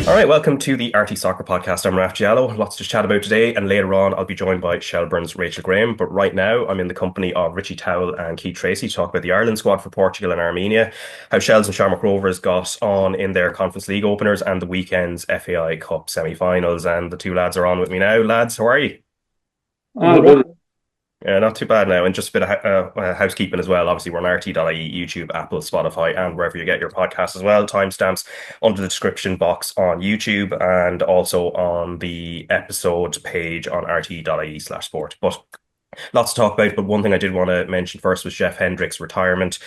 All right, welcome to the RTÉ Soccer Podcast. I'm Raf Giallo. Lots to chat about today, and later on I'll be joined by Shelbourne's Rachel Graham. But right now I'm in the company of Richie Towell and Keith Treacy to talk about the Ireland squad for Portugal and Armenia, how Shells and Shamrock Rovers got on in their Conference League openers and the weekend's FAI Cup semi-finals. And the two lads are on with me now. Lads, how are you? Oh, good. Yeah, not too bad now. And just a bit of housekeeping as well. Obviously, we're on RT.ie, YouTube, Apple, Spotify, and wherever you get your podcasts as well. Timestamps under the description box on YouTube and also on the episode page on RT.ie/sport. But lots to talk about, but one thing I did want to mention first was Jeff Hendrick's retirement.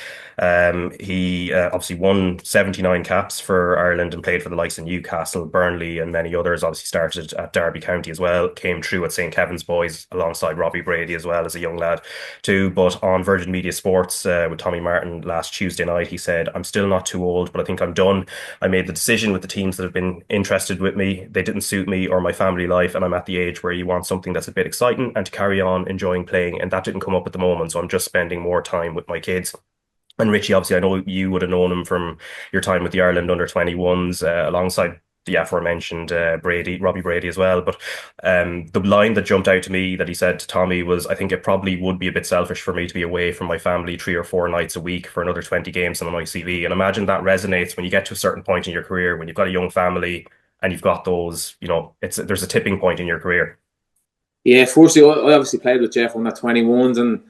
He obviously won 79 caps for Ireland and played for the likes of Newcastle, Burnley, and many others. Obviously started at Derby County as well, came through at St. Kevin's Boys alongside Robbie Brady as well as a young lad too. But on Virgin Media Sports with Tommy Martin last Tuesday night, he said, "I'm still not too old, but I think I'm done. I made the decision with the teams that have been interested with me. They didn't suit me or my family life, and I'm at the age where you want something that's a bit exciting and to carry on enjoying playing, and that didn't come up at the moment, so I'm just spending more time with my kids." And Richie, obviously, I know you would have known him from your time with the Ireland under-21s, alongside the aforementioned Robbie Brady as well. But the line that jumped out to me that he said to Tommy was, "I think it probably would be a bit selfish for me to be away from my family 3 or 4 nights a week for another 20 games on my CV." And imagine that resonates when you get to a certain point in your career, when you've got a young family and you've got those, there's a tipping point in your career. Yeah, firstly, I obviously played with Jeff on the 21s, and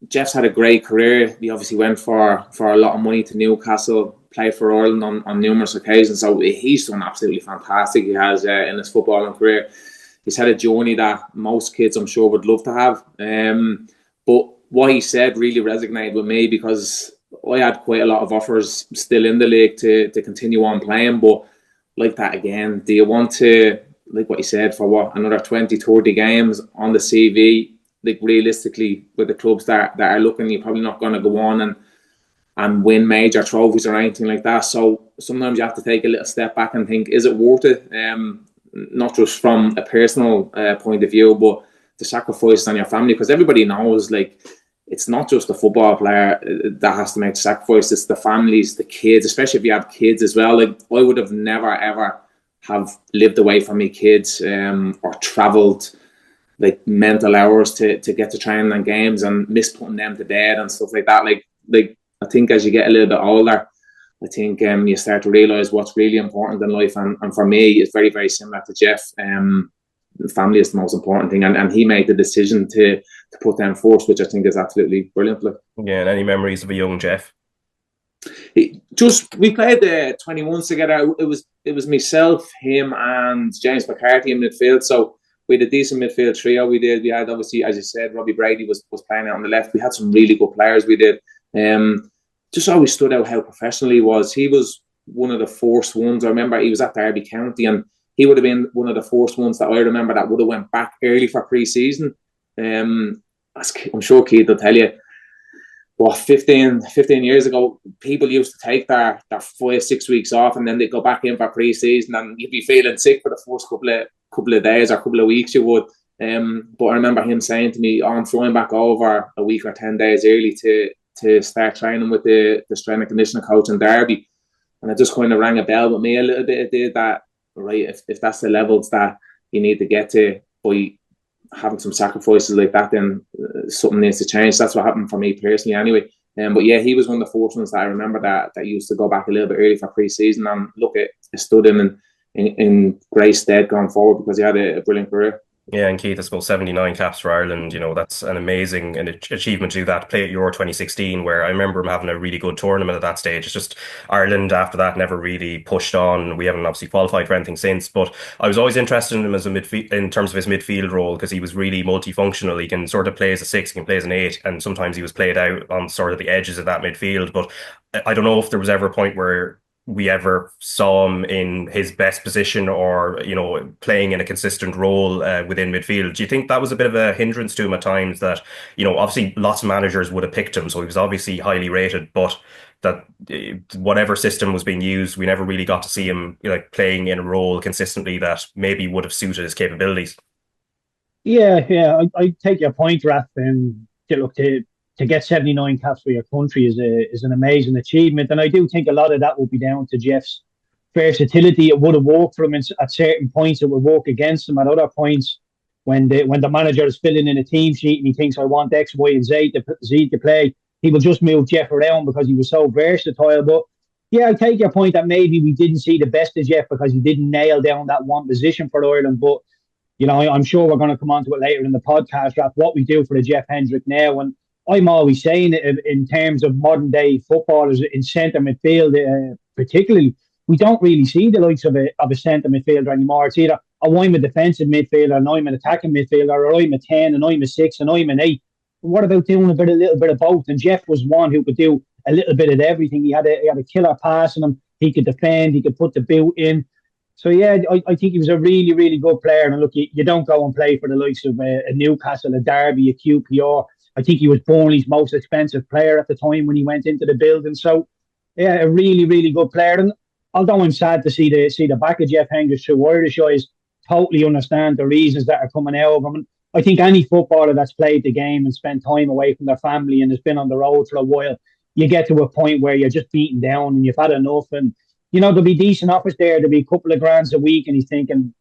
Jeff's had a great career. He obviously went for a lot of money to Newcastle, played for Ireland on numerous occasions, so he's done absolutely fantastic. He has in his footballing career. He's had a journey that most kids, I'm sure, would love to have. But what he said really resonated with me because I had quite a lot of offers still in the league to continue on playing. But like that again, do you want to, like what he said, for another 20, 30 games on the CV? Like realistically, with the clubs that are looking, you're probably not going to go on and win major trophies or anything like that. So sometimes you have to take a little step back and think, is it worth it? Not just from a personal point of view, but the sacrifice on your family, because everybody knows, like, it's not just the football player that has to make the sacrifice, it's the families, the kids, especially if you have kids as well. Like, I would have never ever have lived away from my kids or travelled like mental hours to get to training and games and miss putting them to bed and stuff like that. Like I think as you get a little bit older, I think you start to realise what's really important in life. And for me, it's very, very similar to Jeff. Family is the most important thing. And he made the decision to put them first, which I think is absolutely brilliant. Like, yeah, and any memories of a young Jeff? We played the 21s together. It was myself, him, and James McCarthy in midfield. So we had a decent midfield trio. We had, obviously, as you said, Robbie Brady was playing out on the left. We had some really good players. We did. Just always stood out how professional he was. He was one of the first ones. I remember he was at Derby County, and he would have been one of the first ones that I remember that would have went back early for pre-season. I'm sure Keith will tell you, 15 years ago, people used to take their 5-6 weeks off and then they'd go back in for pre-season, and you'd be feeling sick for the first couple of days or couple of weeks, you would. But I remember him saying to me, "I'm flying back over a week or 10 days early to start training with the strength and conditioning coach in Derby." And it just kind of rang a bell with me a little bit. It did that, right? If that's the levels that you need to get to by having some sacrifices like that, then something needs to change. That's what happened for me personally anyway. But yeah, he was one of the first ones that I remember that used to go back a little bit early for pre-season, and look, it stood him in great stead going forward because he had a brilliant career. Yeah, and Keith, I suppose 79 caps for Ireland, that's an amazing achievement to do that. Play at Euro 2016, where I remember him having a really good tournament at that stage. It's just Ireland after that never really pushed on. We haven't obviously qualified for anything since, but I was always interested in him as in terms of his midfield role, because he was really multifunctional. He can sort of play as a 6, he can play as an 8, and sometimes he was played out on sort of the edges of that midfield. But I don't know if there was ever a point where we ever saw him in his best position or, playing in a consistent role within midfield. Do you think that was a bit of a hindrance to him at times that, obviously lots of managers would have picked him, so he was obviously highly rated, but that whatever system was being used, we never really got to see him playing in a role consistently that maybe would have suited his capabilities? Yeah, I take your point, Raph. To get 79 caps for your country is an amazing achievement, and I do think a lot of that will be down to Jeff's versatility. It would have worked for him at certain points. It would work against him at other points. When the manager is filling in a team sheet and he thinks, I want X, Y, and Z to play, he will just move Jeff around because he was so versatile. But yeah, I take your point that maybe we didn't see the best of Jeff because he didn't nail down that one position for Ireland. But I'm sure we're going to come on to it later in the podcast, Raf, what we do for the Jeff Hendrick now. And I'm always saying it in terms of modern day footballers in centre midfield, particularly, we don't really see the likes of a centre midfielder anymore. It's either, I'm a defensive midfielder and I'm an attacking midfielder, or I'm a 10 and I'm a 6 and I'm an 8. What about doing a little bit of both? And Jeff was one who could do a little bit of everything. He had a killer pass in him. He could defend. He could put the boot in. So, yeah, I think he was a really, really good player. And look, you don't go and play for the likes of a Newcastle, a Derby, a QPR. I think he was Burnley's most expensive player at the time when he went into the building. So, yeah, a really, really good player. And although I'm sad to see the back of Jeff Hendrick through Irish eyes, totally understand the reasons that are coming out of him. And I think any footballer that's played the game and spent time away from their family and has been on the road for a while, you get to a point where you're just beaten down and you've had enough. And there'll be decent offers there. There'll be a couple of grand a week. And he's thinking,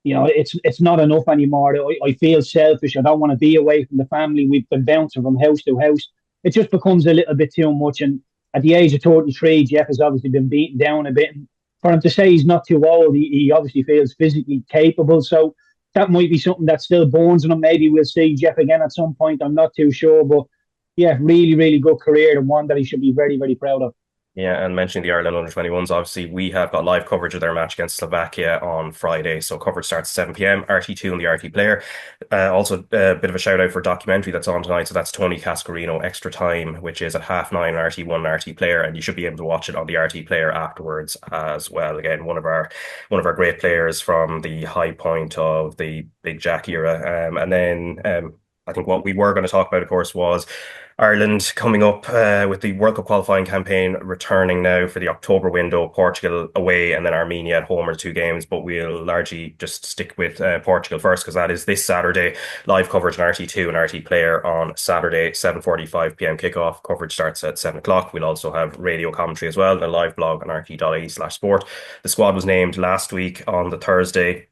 it's not enough anymore. I feel selfish. I don't want to be away from the family. We've been bouncing from house to house. It just becomes a little bit too much. And at the age of 33, Jeff has obviously been beaten down a bit. And for him to say he's not too old, he obviously feels physically capable. So that might be something that still burns on him. Maybe we'll see Jeff again at some point. I'm not too sure. But yeah, really, really good career and one that he should be very, very proud of. Yeah, and mentioning the Ireland under-21s, obviously we have got live coverage of their match against Slovakia on Friday. So coverage starts at 7 p.m, RT2 and the RT Player. Also, a bit of a shout out for a documentary that's on tonight. So that's Tony Cascarino, Extra Time, which is at 9:30, RT1 and RT Player. And you should be able to watch it on the RT Player afterwards as well. Again, one of our great players from the high point of the Big Jack era. And then I think what we were going to talk about, of course, was Ireland coming up with the World Cup qualifying campaign returning now for the October window. Portugal away and then Armenia at home are 2 games, but we'll largely just stick with Portugal first because that is this Saturday. Live coverage on RT2 and RT Player on Saturday, 7:45 p.m. kickoff. Coverage starts at 7 o'clock. We'll also have radio commentary as well and a live blog on rt.ie/sport. The squad was named last week on the Thursday,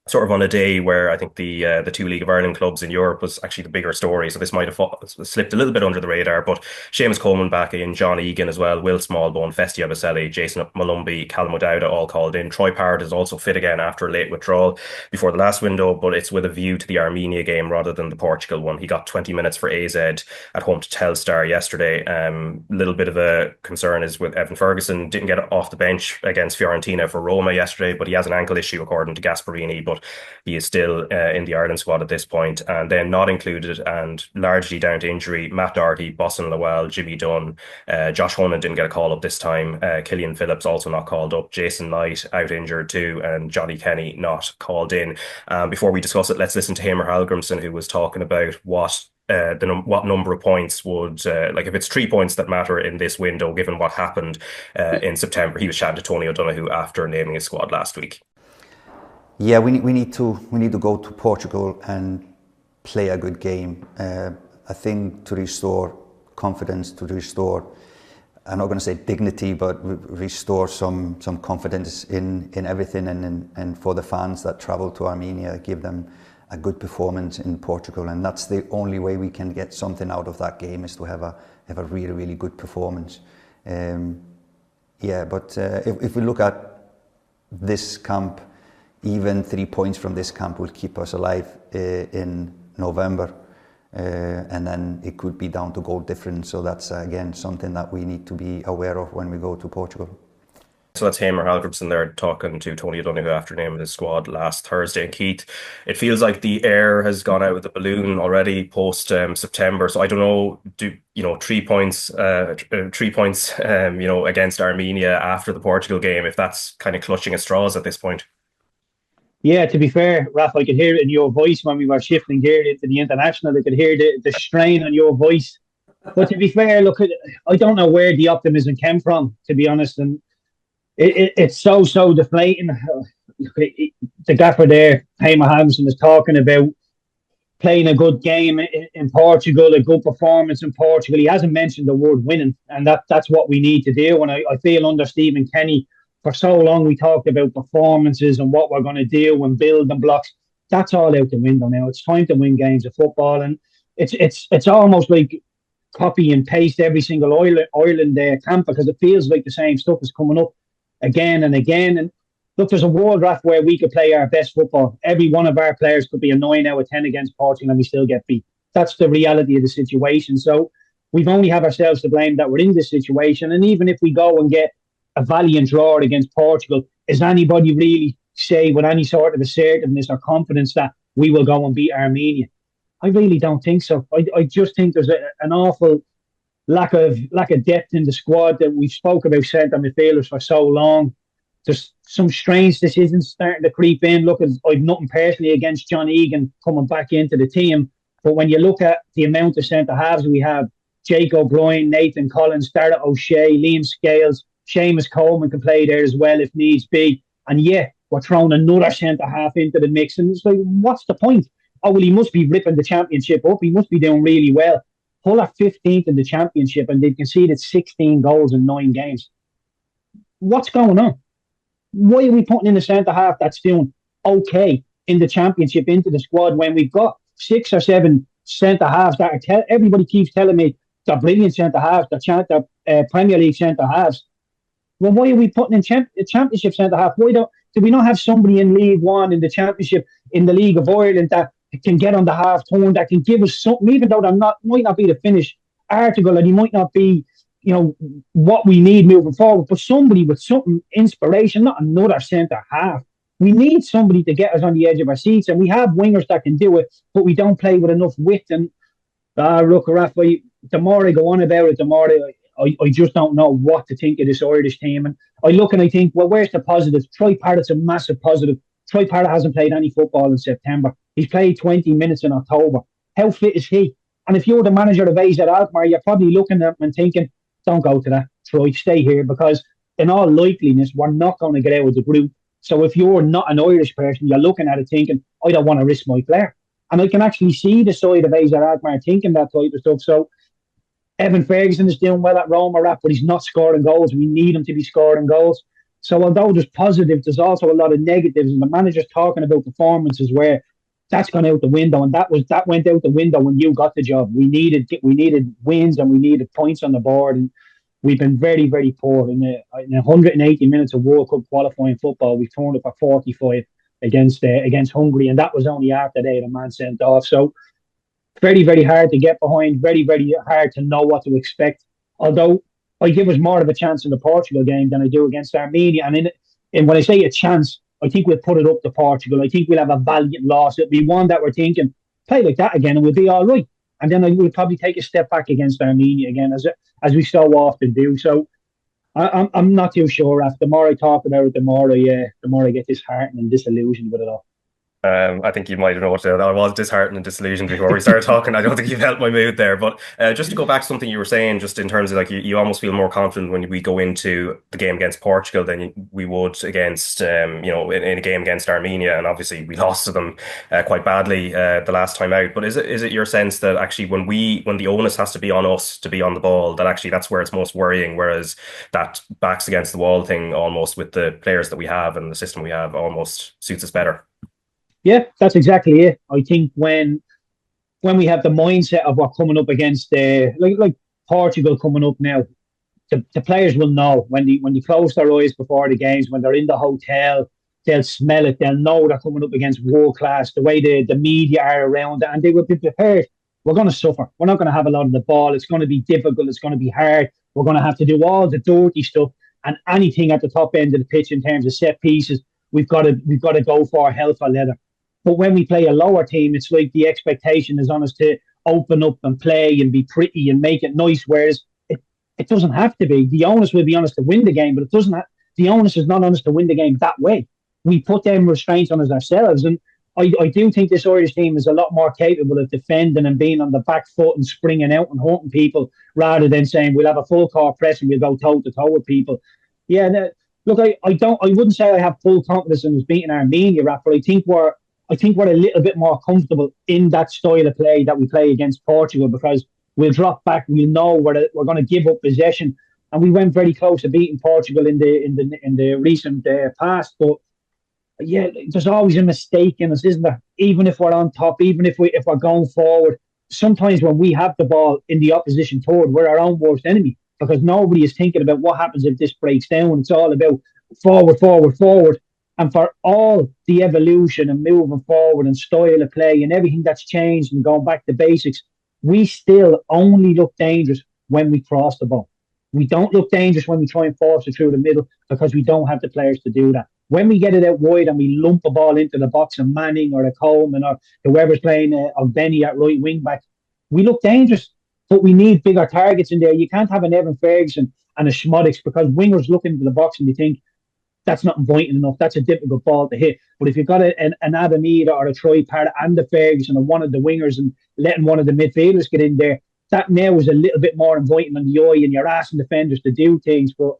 sort of on a day where I think the 2 League of Ireland clubs in Europe was actually the bigger story. So this might have slipped a little bit under the radar, but Seamus Coleman back in, John Egan as well, Will Smallbone, Festi Abaselli, Jason Malumbi, Callum O'Dowda all called in. Troy Parrott is also fit again after a late withdrawal before the last window, but it's with a view to the Armenia game rather than the Portugal one. He got 20 minutes for AZ at home to Telstar yesterday. Little bit of a concern is with Evan Ferguson. Didn't get off the bench against Fiorentina for Roma yesterday, but he has an ankle issue according to Gasparini, but he is still in the Ireland squad at this point. And then not included and largely down to injury, Matt Doherty, Boston Lowell, Jimmy Dunn, Josh Honan didn't get a call up this time. Killian Phillips also not called up. Jason Knight out injured too, and Johnny Kenny not called in. Before we discuss it, let's listen to Heimir Hallgrimsson, who was talking about what number of points would if it's 3 points that matter in this window given what happened in September. He was chatting to Tony O'Donoghue after naming his squad last week. Yeah, we need to go to Portugal and play a good game. I think to restore confidence, to restore, I'm not going to say dignity, but restore some confidence in everything, and for the fans that travel to Armenia, give them a good performance in Portugal. And that's the only way we can get something out of that game, is to have a really, really good performance. But if we look at this camp, even 3 points from this camp will keep us alive in November, and then it could be down to goal difference. So that's again something that we need to be aware of when we go to Portugal. So that's Heimir Hallgrimsson there talking to Tony O'Donoghue after naming his squad last Thursday. And Keith, it feels like the air has gone out of the balloon already post September. So I don't know, 3 points, against Armenia after the Portugal game, if that's kind of clutching at straws at this point. Yeah, to be fair, Raf, I could hear it in your voice when we were shifting gear into the international. I could hear the strain on your voice. But to be fair, look, I don't know where the optimism came from, to be honest. And it's so deflating. The gaffer there, Heimir Hallgrimsson, is talking about playing a good game in Portugal, a good performance in Portugal. He hasn't mentioned the word winning, and that's what we need to do. And I feel under Stephen Kenny, for so long we talked about performances and what we're going to do and build and blocks. That's all out the window now. It's time to win games of football, and it's almost like copy and paste every single Ireland camp, because it feels like the same stuff is coming up again and again. And look, there's a world draft where we could play our best football. Every one of our players could be a 9 out of 10 against Portugal and we still get beat. That's the reality of the situation. So we've only have ourselves to blame that we're in this situation. And even if we go and get a valiant draw against Portugal, is anybody really say with any sort of assertiveness or confidence that we will go and beat Armenia? I really don't think so. I just think there's an awful lack of depth in the squad. That we've spoke about centre midfielders for so long. There's some strange decisions starting to creep in. Look, I've nothing personally against John Egan coming back into the team, but when you look at the amount of centre halves we have, Jake O'Brien, Nathan Collins, Darragh O'Shea, Liam Scales, Seamus Coleman can play there as well if needs be. And yeah, we're throwing another centre half into the mix. And it's like, what's the point? Oh, well, he must be ripping the championship up. He must be doing really well. Hull are 15th in the championship and they've conceded 16 goals in 9 games. What's going on? Why are we putting in a centre half that's doing okay in the championship into the squad when we've got 6 or 7 centre halves that are everybody keeps telling me they're brilliant centre halves, they're Premier League centre halves. Well, why are we putting in championship centre half? Why do we not have somebody in League One, in the Championship, in the League of Ireland that can get on the half turn, that can give us something, even though might not be the finished article and he might not be, what we need moving forward, but somebody with something inspiration, not another centre half. We need somebody to get us on the edge of our seats, and we have wingers that can do it, but we don't play with enough width. And look, Rafa, the more I go on about it, the more I just don't know what to think of this Irish team. And I look and I think, well, where's the positives? Troy Parrott's a massive positive. Troy Parrott hasn't played any football in September. He's played 20 minutes in October. How fit is he? And if you're the manager of AZ Alkmaar, you're probably looking at him and thinking, don't go to that, Troy, stay here, because in all likeliness, we're not going to get out of the group. So if you're not an Irish person, you're looking at it thinking, I don't want to risk my player. And I can actually see the side of AZ Alkmaar thinking that type of stuff. So Evan Ferguson is doing well at Roma, but he's not scoring goals. We need him to be scoring goals. So although there's positives, there's also a lot of negatives. And the manager's talking about performances where that's gone out the window. And that went out the window when you got the job. We needed wins and we needed points on the board. And we've been very, very poor. In 180 minutes of World Cup qualifying football, we turned up at 45 against Hungary. And that was only after they had a man sent off. So very, very hard to get behind, very, very hard to know what to expect. Although I give us more of a chance in the Portugal game than I do against Armenia. And when I say a chance, I think we'll put it up to Portugal. I think we'll have a valiant loss. It'll be one that we're thinking, play like that again and we'll be all right. And then we'll probably take a step back against Armenia again, as we so often do. So I'm not too sure. After the more I talk about it, the more I get disheartened and disillusioned with it all. I think you might have noticed that I was disheartened and disillusioned before we started talking. I don't think you've helped my mood there. But just to go back to something you were saying, just in terms of like you almost feel more confident when we go into the game against Portugal than we would against, in a game against Armenia. And obviously we lost to them quite badly the last time out. But is it your sense that actually when the onus has to be on us to be on the ball, that actually that's where it's most worrying, whereas that backs against the wall thing almost with the players that we have and the system we have almost suits us better? Yeah, that's exactly it. I think when we have the mindset of what coming up against like Portugal coming up now, the players will know when they close their eyes before the games, when they're in the hotel, they'll smell it, they'll know they're coming up against world class, the way the media are around it, and they will be prepared. We're going to suffer. We're not going to have a lot of the ball. It's going to be difficult. It's going to be hard. We're going to have to do all the dirty stuff and anything at the top end of the pitch in terms of set pieces. We've got to go for hell for leather. But when we play a lower team, it's like the expectation is on us to open up and play and be pretty and make it nice, whereas it doesn't have to be. The onus will be on us to win the game, but the onus is not on us to win the game that way. We put them restraints on us ourselves. And I do think this Irish team is a lot more capable of defending and being on the back foot and springing out and hunting people rather than saying we'll have a full court press and we'll go toe to toe with people. Yeah, look, I wouldn't say I have full confidence in us beating Armenia, but I think we're a little bit more comfortable in that style of play that we play against Portugal, because we'll drop back. We'll know we're going to give up possession. and we went very close to beating Portugal in the recent past. But yeah, there's always a mistake in us, isn't there? Even if we're on top, even if we're going forward, sometimes when we have the ball in the opposition third, we're our own worst enemy, because nobody is thinking about what happens if this breaks down. It's all about forward, forward, forward. And for all the evolution and moving forward and style of play and everything that's changed and going back to basics, we still only look dangerous when we cross the ball. We don't look dangerous when we try and force it through the middle, because we don't have the players to do that. When we get it out wide and we lump a ball into the box of Manning or a Coleman or whoever's playing or Benny at right wing back, we look dangerous. But we need bigger targets in there. You can't have an Evan Ferguson and a Schmodix, because wingers look into the box and they think, that's not inviting enough. That's a difficult ball to hit. But if you've got an Adam Ida or a Troy Parrott and a Ferguson or one of the wingers and letting one of the midfielders get in there, that now is a little bit more inviting on the eye, and you're asking defenders to do things. But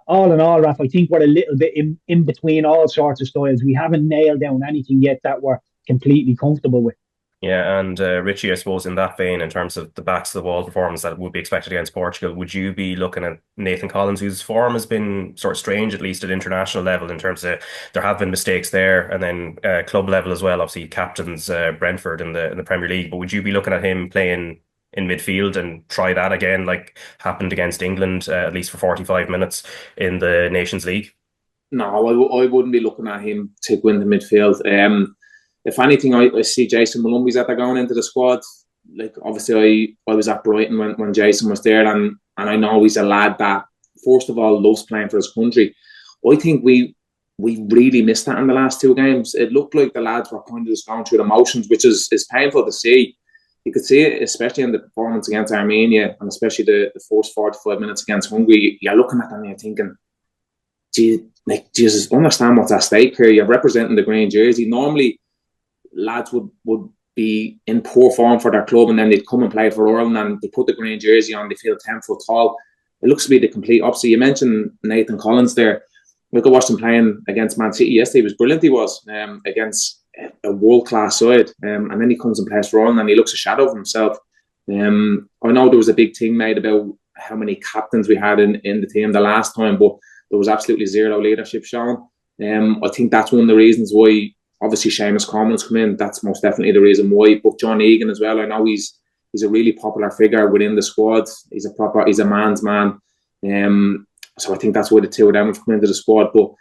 all in all, Raf, I think we're a little bit in between all sorts of styles. We haven't nailed down anything yet that we're completely comfortable with. Yeah, and Richie, I suppose in that vein, in terms of the backs to the wall performance that would be expected against Portugal, would you be looking at Nathan Collins, whose form has been sort of strange, at least at international level, in terms of there have been mistakes there, and then club level as well? Obviously, captains Brentford in the Premier League, but would you be looking at him playing in midfield and try that again, like happened against England, at least for 45 minutes in the Nations League? No, I wouldn't be looking at him to go into midfield. If anything, I see Jason Malumbi's at going into the squad. Like, obviously, I was at Brighton when Jason was there, and I know he's a lad that, first of all, loves playing for his country. I think we really missed that in the last two games. It looked like the lads were kind of just going through the motions, which is painful to see. You could see it, especially in the performance against Armenia, and especially the first 45 minutes against Hungary. You're looking at them and you're thinking, Jesus, understand what's at stake here. You're representing the green jersey. Normally, lads would be in poor form for their club, and then they'd come and play for Ireland and they put the green jersey on, they feel 10 foot tall. It looks to be the complete opposite. You mentioned Nathan Collins there. We could watch him playing against Man City yesterday. He was brilliant, he was, against a world-class side. And then he comes and plays for Ireland and he looks a shadow of himself. I know there was a big thing made about how many captains we had in the team the last time, but there was absolutely zero leadership shown. I think that's one of the reasons why. Obviously, Seamus Coleman's come in. That's most definitely the reason why. But John Egan as well. I know he's a really popular figure within the squad. He's a man's man. So I think that's why the two of them have come into the squad. But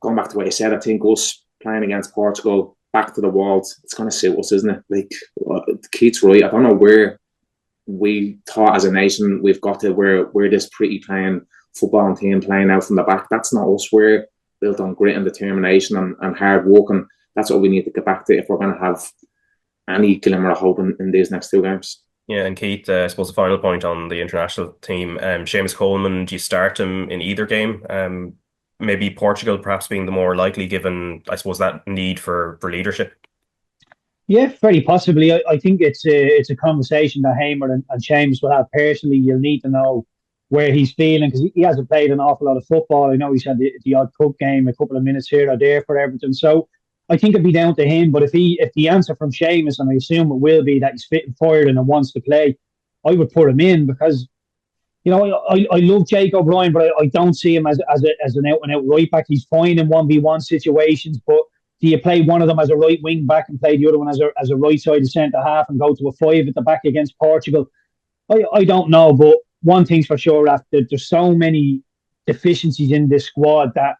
going back to what you said, I think us playing against Portugal, back to the walls, it's going to suit us, isn't it? Like, Keith's right. I don't know where we thought as a nation we've got to we're this pretty playing football team playing out from the back. That's not us. We're built on grit and determination and hard work, and that's what we need to get back to if we're going to have any glimmer of hope in these next two games. Yeah, and Keith, I suppose the final point on the international team, Seamus Coleman, do you start him in either game? Maybe Portugal perhaps being the more likely, given, I suppose, that need for leadership? Yeah, very possibly. I think it's a conversation that Heimir and Seamus will have personally. You'll need to know where he's feeling, because he hasn't played an awful lot of football. I know he's had the odd cup game, a couple of minutes here or there for Everton. So I think it'd be down to him. But if the answer from Seamus, and I assume it will be that he's fit and fired and wants to play, I would put him in, because, you know, I love Jake O'Brien, but I don't see him as an out and out right back. He's fine in 1v1 situations, but do you play one of them as a right wing back and play the other one as a right side centre half and go to a 5 at the back against Portugal? I don't know, but one thing's for sure, after there's so many deficiencies in this squad that,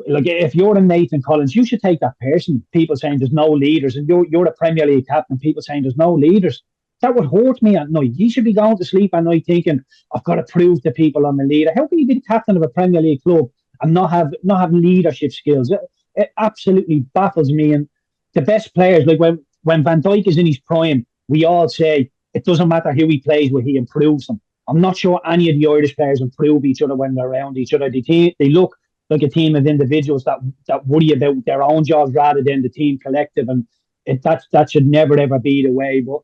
like, if you're a Nathan Collins, you should take that person. People saying there's no leaders, and you're a Premier League captain. People saying there's no leaders. That would hurt me at night. You should be going to sleep at night thinking, I've got to prove to people I'm a leader. How can you be the captain of a Premier League club and not have leadership skills? It absolutely baffles me. And the best players, like when Van Dijk is in his prime, we all say it doesn't matter who he plays with, he improves them. I'm not sure any of the Irish players improve each other when they're around each other. They look like a team of individuals that worry about their own jobs rather than the team collective, and that should never ever be the way. But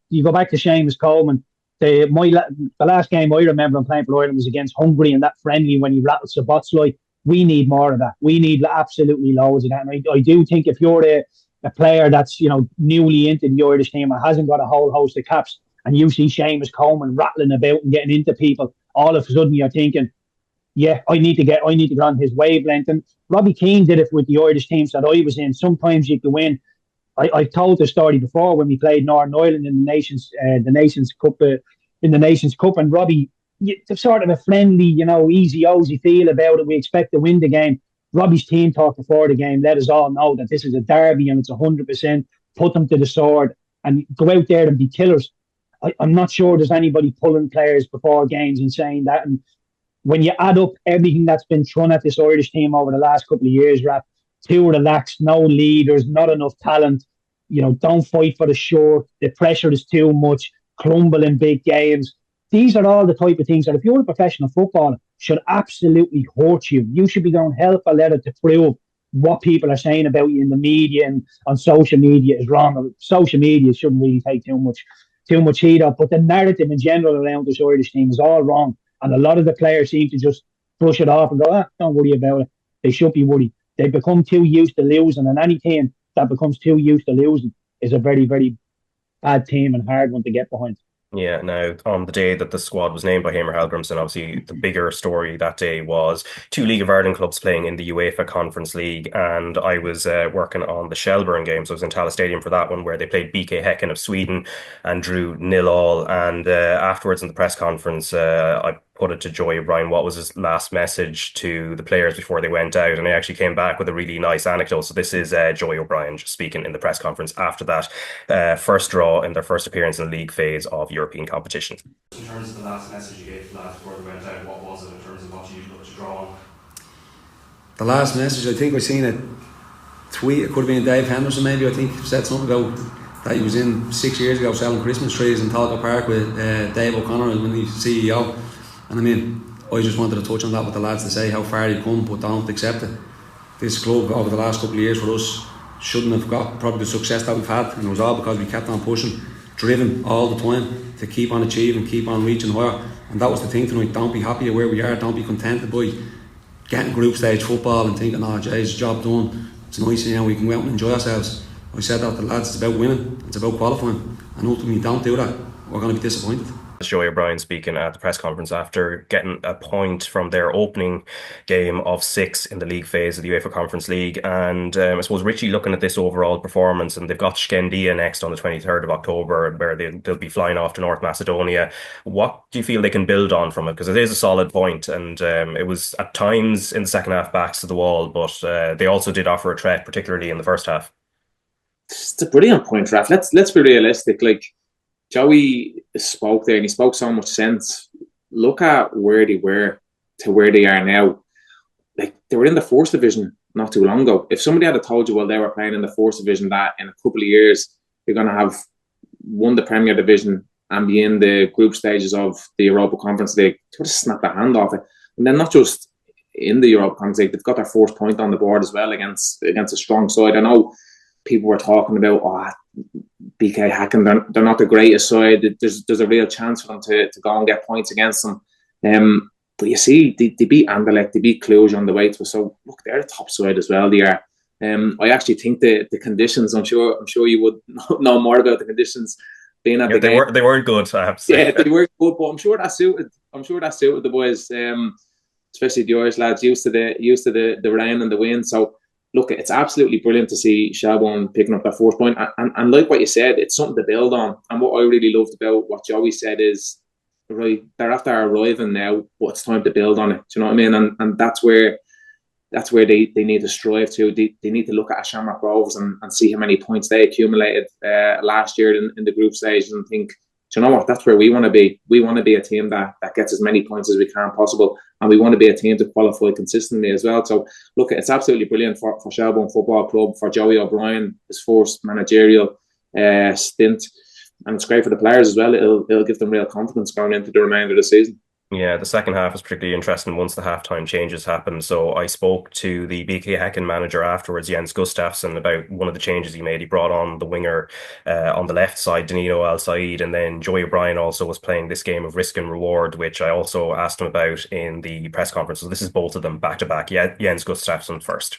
you go back to Seamus Coleman. The last game I remember him playing for Ireland was against Hungary, and that friendly when he rattled Szoboszlai. We need more of that. We need absolutely loads of that. And I do think if you're a player that's, you know, newly into the Irish team and hasn't got a whole host of caps, and you see Seamus Coleman rattling about and getting into people, all of a sudden you're thinking, yeah, I need to get on his wavelength. And Robbie Keane did it with the Irish teams that I was in. Sometimes you can win. I've told the story before when we played Northern Ireland in the Nations Cup, and Robbie, sort of a friendly, easy, osy feel about it. We expect to win the game. Robbie's team talk before the game let us all know that this is a derby and it's 100%. Put them to the sword and go out there and be killers. I'm not sure there's anybody pulling players before games and saying that. And when you add up everything that's been thrown at this Irish team over the last couple of years, Rap, too relaxed, no leaders, not enough talent, don't fight for the short, the pressure is too much, crumble in big games. These are all the type of things that if you're a professional footballer should absolutely hurt you. You should be going hell for leather to prove what people are saying about you in the media and on social media is wrong. Social media shouldn't really take too much heat up, but the narrative in general around this Irish team is all wrong. And a lot of the players seem to just brush it off and go, don't worry about it. They should be worried. They become too used to losing, and any team that becomes too used to losing is a very, very bad team and hard one to get behind. Yeah, now on the day that the squad was named by Heimir Hallgrimsson, obviously the bigger story that day was two League of Ireland clubs playing in the UEFA Conference League, and I was working on the Shelbourne game, so I was in Tallaght Stadium for that one, where they played BK Häcken of Sweden and drew 0-0. And afterwards in the press conference, I put it to Joey O'Brien what was his last message to the players before they went out, and he actually came back with a really nice anecdote. So this is Joey O'Brien just speaking in the press conference after that first draw in their first appearance in the league phase of European competition. In terms of the last message you gave to the lads before they went out, what was it in terms of what you looked to draw on? The last message, I think I seen a tweet, it could have been Dave Henderson maybe, I think said something about that he was in 6 years ago selling Christmas trees in Talca Park with Dave O'Connor when he was CEO. And I mean, I just wanted to touch on that with the lads to say how far you've come, but don't accept it. This club over the last couple of years for us shouldn't have got probably the success that we've had, and it was all because we kept on pushing, driven all the time to keep on achieving, keep on reaching higher. And that was the thing tonight. Don't be happy where we are, don't be contented by getting group stage football and thinking, oh geez, job done, it's nice, we can go out and enjoy ourselves. I said that to the lads, it's about winning, it's about qualifying, and ultimately don't do that, we're going to be disappointed. Joey O'Brien speaking at the press conference after getting a point from their opening game of 6 in the league phase of the UEFA Conference League. And I suppose Richie, looking at this overall performance, and they've got Skendia next on the 23rd of October where they'll be flying off to North Macedonia. What do you feel they can build on from it? Because it is a solid point, and it was at times in the second half backs to the wall, but they also did offer a threat, particularly in the first half. It's a brilliant point, Raf. Let's be realistic. Like, Joey spoke there and he spoke so much sense. Look at where they were to where they are now. Like, they were in the fourth division not too long ago. If somebody had told you while they were playing in the fourth division that in a couple of years you're going to have won the Premier Division and be in the group stages of the Europa Conference League, they would have snapped their hand off it. And then not just in the Europa Conference League, they've got their fourth point on the board as well against a strong side. I know people were talking about, BK Hacken, they're not the greatest side. There's a real chance for them to go and get points against them. But you see, they beat Anderlecht, they beat Cluj on the way to us. So look, they're a top side as well. They are. I actually think the conditions. I'm sure you would know more about the conditions being at the game. They weren't good, I have to say. Yeah, they weren't good, but I'm sure that suited the boys, especially the Irish lads used to the rain and the wind. So look, it's absolutely brilliant to see Shelbourne picking up that fourth point. And like what you said, it's something to build on. And what I really loved about what Joey said is, right, they're after arriving now, but it's time to build on it. Do you know what I mean? And that's where they need to strive to. They need to look at Shamrock Rovers and see how many points they accumulated last year in the group stage and think, do you know what, that's where we want to be. We want to be a team that gets as many points as we can possible, and we want to be a team to qualify consistently as well. So look, it's absolutely brilliant for Shelbourne Football Club, for Joey O'Brien, his first managerial stint, and it's great for the players as well. It'll give them real confidence going into the remainder of the season. Yeah, the second half was particularly interesting once the halftime changes happened. So I spoke to the BK Häcken manager afterwards, Jens Gustafsson, about one of the changes he made. He brought on the winger on the left side, Danilo Al Said, and then Joey O'Brien also was playing this game of risk and reward, which I also asked him about in the press conference. So this is both of them back to back. Yeah, Jens Gustafsson first.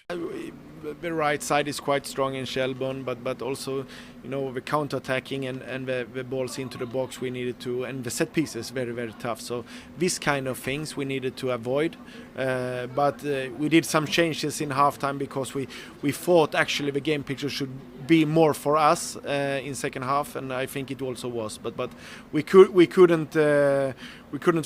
the right side is quite strong in Shelbourne, but also, the counter-attacking and the balls into the box we needed to, and the set pieces very, very tough. So this kind of things we needed to avoid. But we did some changes in halftime because we thought actually the game picture should be more for us in second half, and I think it also was. But we couldn't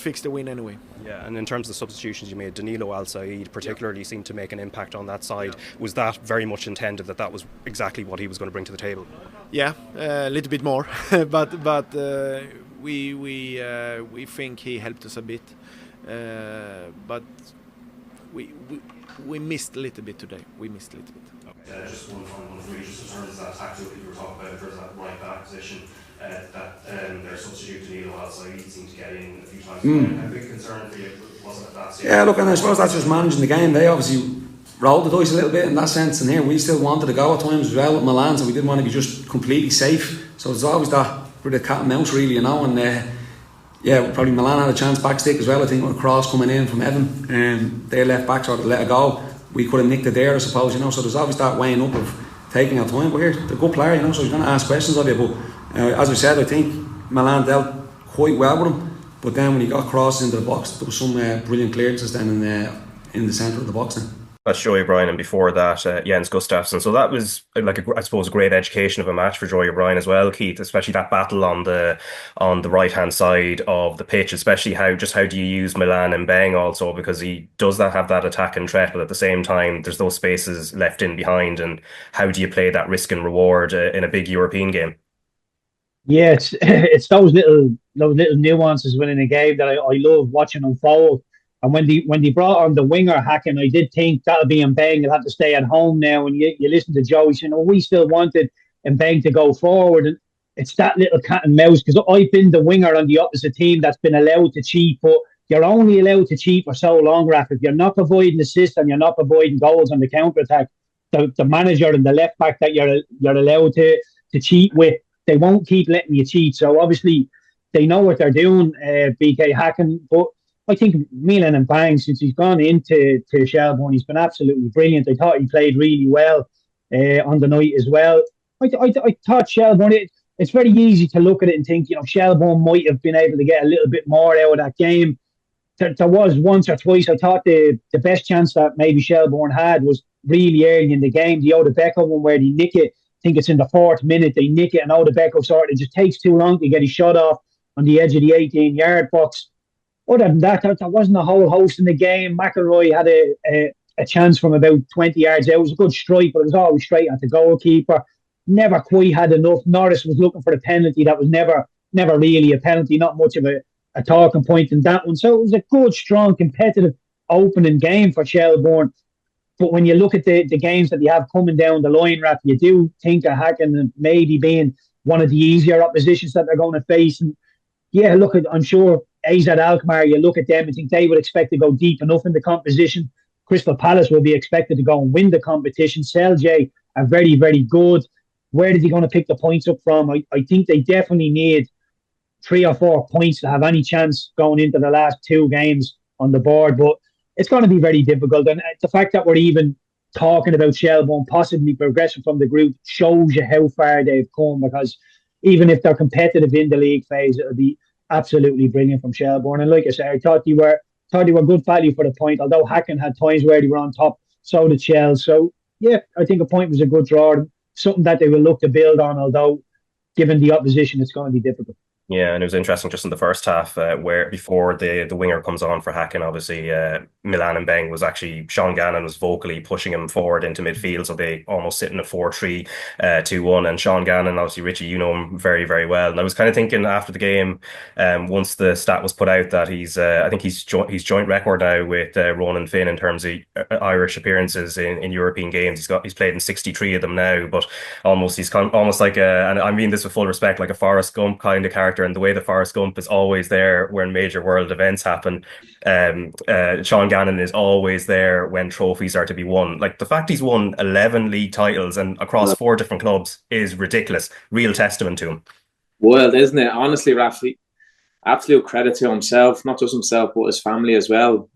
fix the win anyway. Yeah, and in terms of the substitutions you made, Danilo Al-Said particularly seemed to make an impact on that side. Was that very much intended that was exactly what he was going to bring to the table? Yeah, a little bit more, but we think he helped us a bit, but we missed a little bit today. Just one final one for you, just in terms of that tactic that you were talking about, in terms of that right back position, that their substitute Danilo Al-Said seemed to get in a few times. How big concern for you was it at that stage? Yeah, look, and I suppose that's just managing the game. They obviously rolled the dice a little bit in that sense, and here we still wanted to go at times as well with Milan, so we didn't want to be just completely safe. So there's always that bit of cat and mouse, really, and probably Milan had a chance back stick as well, I think, with a cross coming in from Evan, their left back sort of let it go. We could have nicked it there, I suppose, so there's always that weighing up of taking our time. But here, they're a good player, so he's going to ask questions of you. But as I said, I think Milan dealt quite well with him. But then when he got crosses into the box, there was some brilliant clearances then in the centre of the box then. That's Joey O'Brien, and before that, Jens Gustafsson. So that was, I suppose, a great education of a match for Joey O'Brien as well, Keith. Especially that battle on the right hand side of the pitch. Especially how do you use Milan and Bang also, because he does have that attack and threat, but at the same time, there's those spaces left in behind. And how do you play that risk and reward in a big European game? Yeah, it's those little nuances within a game that I love watching unfold. And when they brought on the winger Hacken, I did think that'll be Mbeng. He'll have to stay at home now. And you listen to Joey saying, we still wanted Mbeng to go forward. And it's that little cat and mouse, because I've been the winger on the opposite team that's been allowed to cheat. But you're only allowed to cheat for so long, Raf. If you're not providing assists and you're not providing goals on the counter-attack, the manager and the left back that you're allowed to cheat with, they won't keep letting you cheat. So obviously they know what they're doing, BK Hacken. But I think Milan and Bang, since he's gone into Shelbourne, he's been absolutely brilliant. I thought he played really well on the night as well. I thought Shelbourne, it's very easy to look at it and think, Shelbourne might have been able to get a little bit more out of that game. There was once or twice, I thought the best chance that maybe Shelbourne had was really early in the game, the Odebeko one where they nick it. I think it's in the 4th minute, they nick it, and Odebeko it just takes too long to get his shot off on the edge of the 18-yard box. Other than that, there wasn't a whole host in the game. McElroy had a chance from about 20 yards out. It was a good strike, but it was always straight at the goalkeeper. Never quite had enough. Norris was looking for the penalty. That was never really a penalty. Not much of a talking point in that one. So it was a good, strong, competitive opening game for Shelbourne. But when you look at the games that they have coming down the line, Raf, you do think of Hacken maybe being one of the easier oppositions that they're going to face. And yeah, look, I'm sure AZ Alkmaar, you look at them and think they would expect to go deep enough in the competition. Crystal Palace will be expected to go and win the competition. Celje are very, very good. Where are they going to pick the points up from? I think they definitely need 3 or 4 points to have any chance going into the last 2 games on the board. But it's going to be very difficult. And the fact that we're even talking about Shelbourne possibly progressing from the group shows you how far they've come, because even if they're competitive in the league phase, it'll be absolutely brilliant from Shelbourne. And like I said, I thought they were good value for the point, although Hacken had times where they were on top, so did Shell. So yeah, I think a point was a good draw, something that they will look to build on, although given the opposition it's going to be difficult. Yeah, and it was interesting just in the first half where before the winger comes on for Hacken, obviously Milan and Beng was actually, Sean Gannon was vocally pushing him forward into midfield, so they almost sit in a 4-3-2-1. And Sean Gannon, obviously Richie, you know him very, very well. And I was kind of thinking after the game, once the stat was put out that he's I think he's joint record now with Ronan Finn in terms of Irish appearances in European games. He's played in 63 of them now, but he's almost like and I mean this with full respect, like a Forrest Gump kind of character. And the way the Forrest Gump is always there when major world events happen, Sean Gannon is always there when trophies are to be won. Like the fact he's won 11 league titles and across 4 different clubs is ridiculous. Real testament to him. Well, isn't it? Honestly, Rafi, absolute credit to himself, not just himself, but his family as well.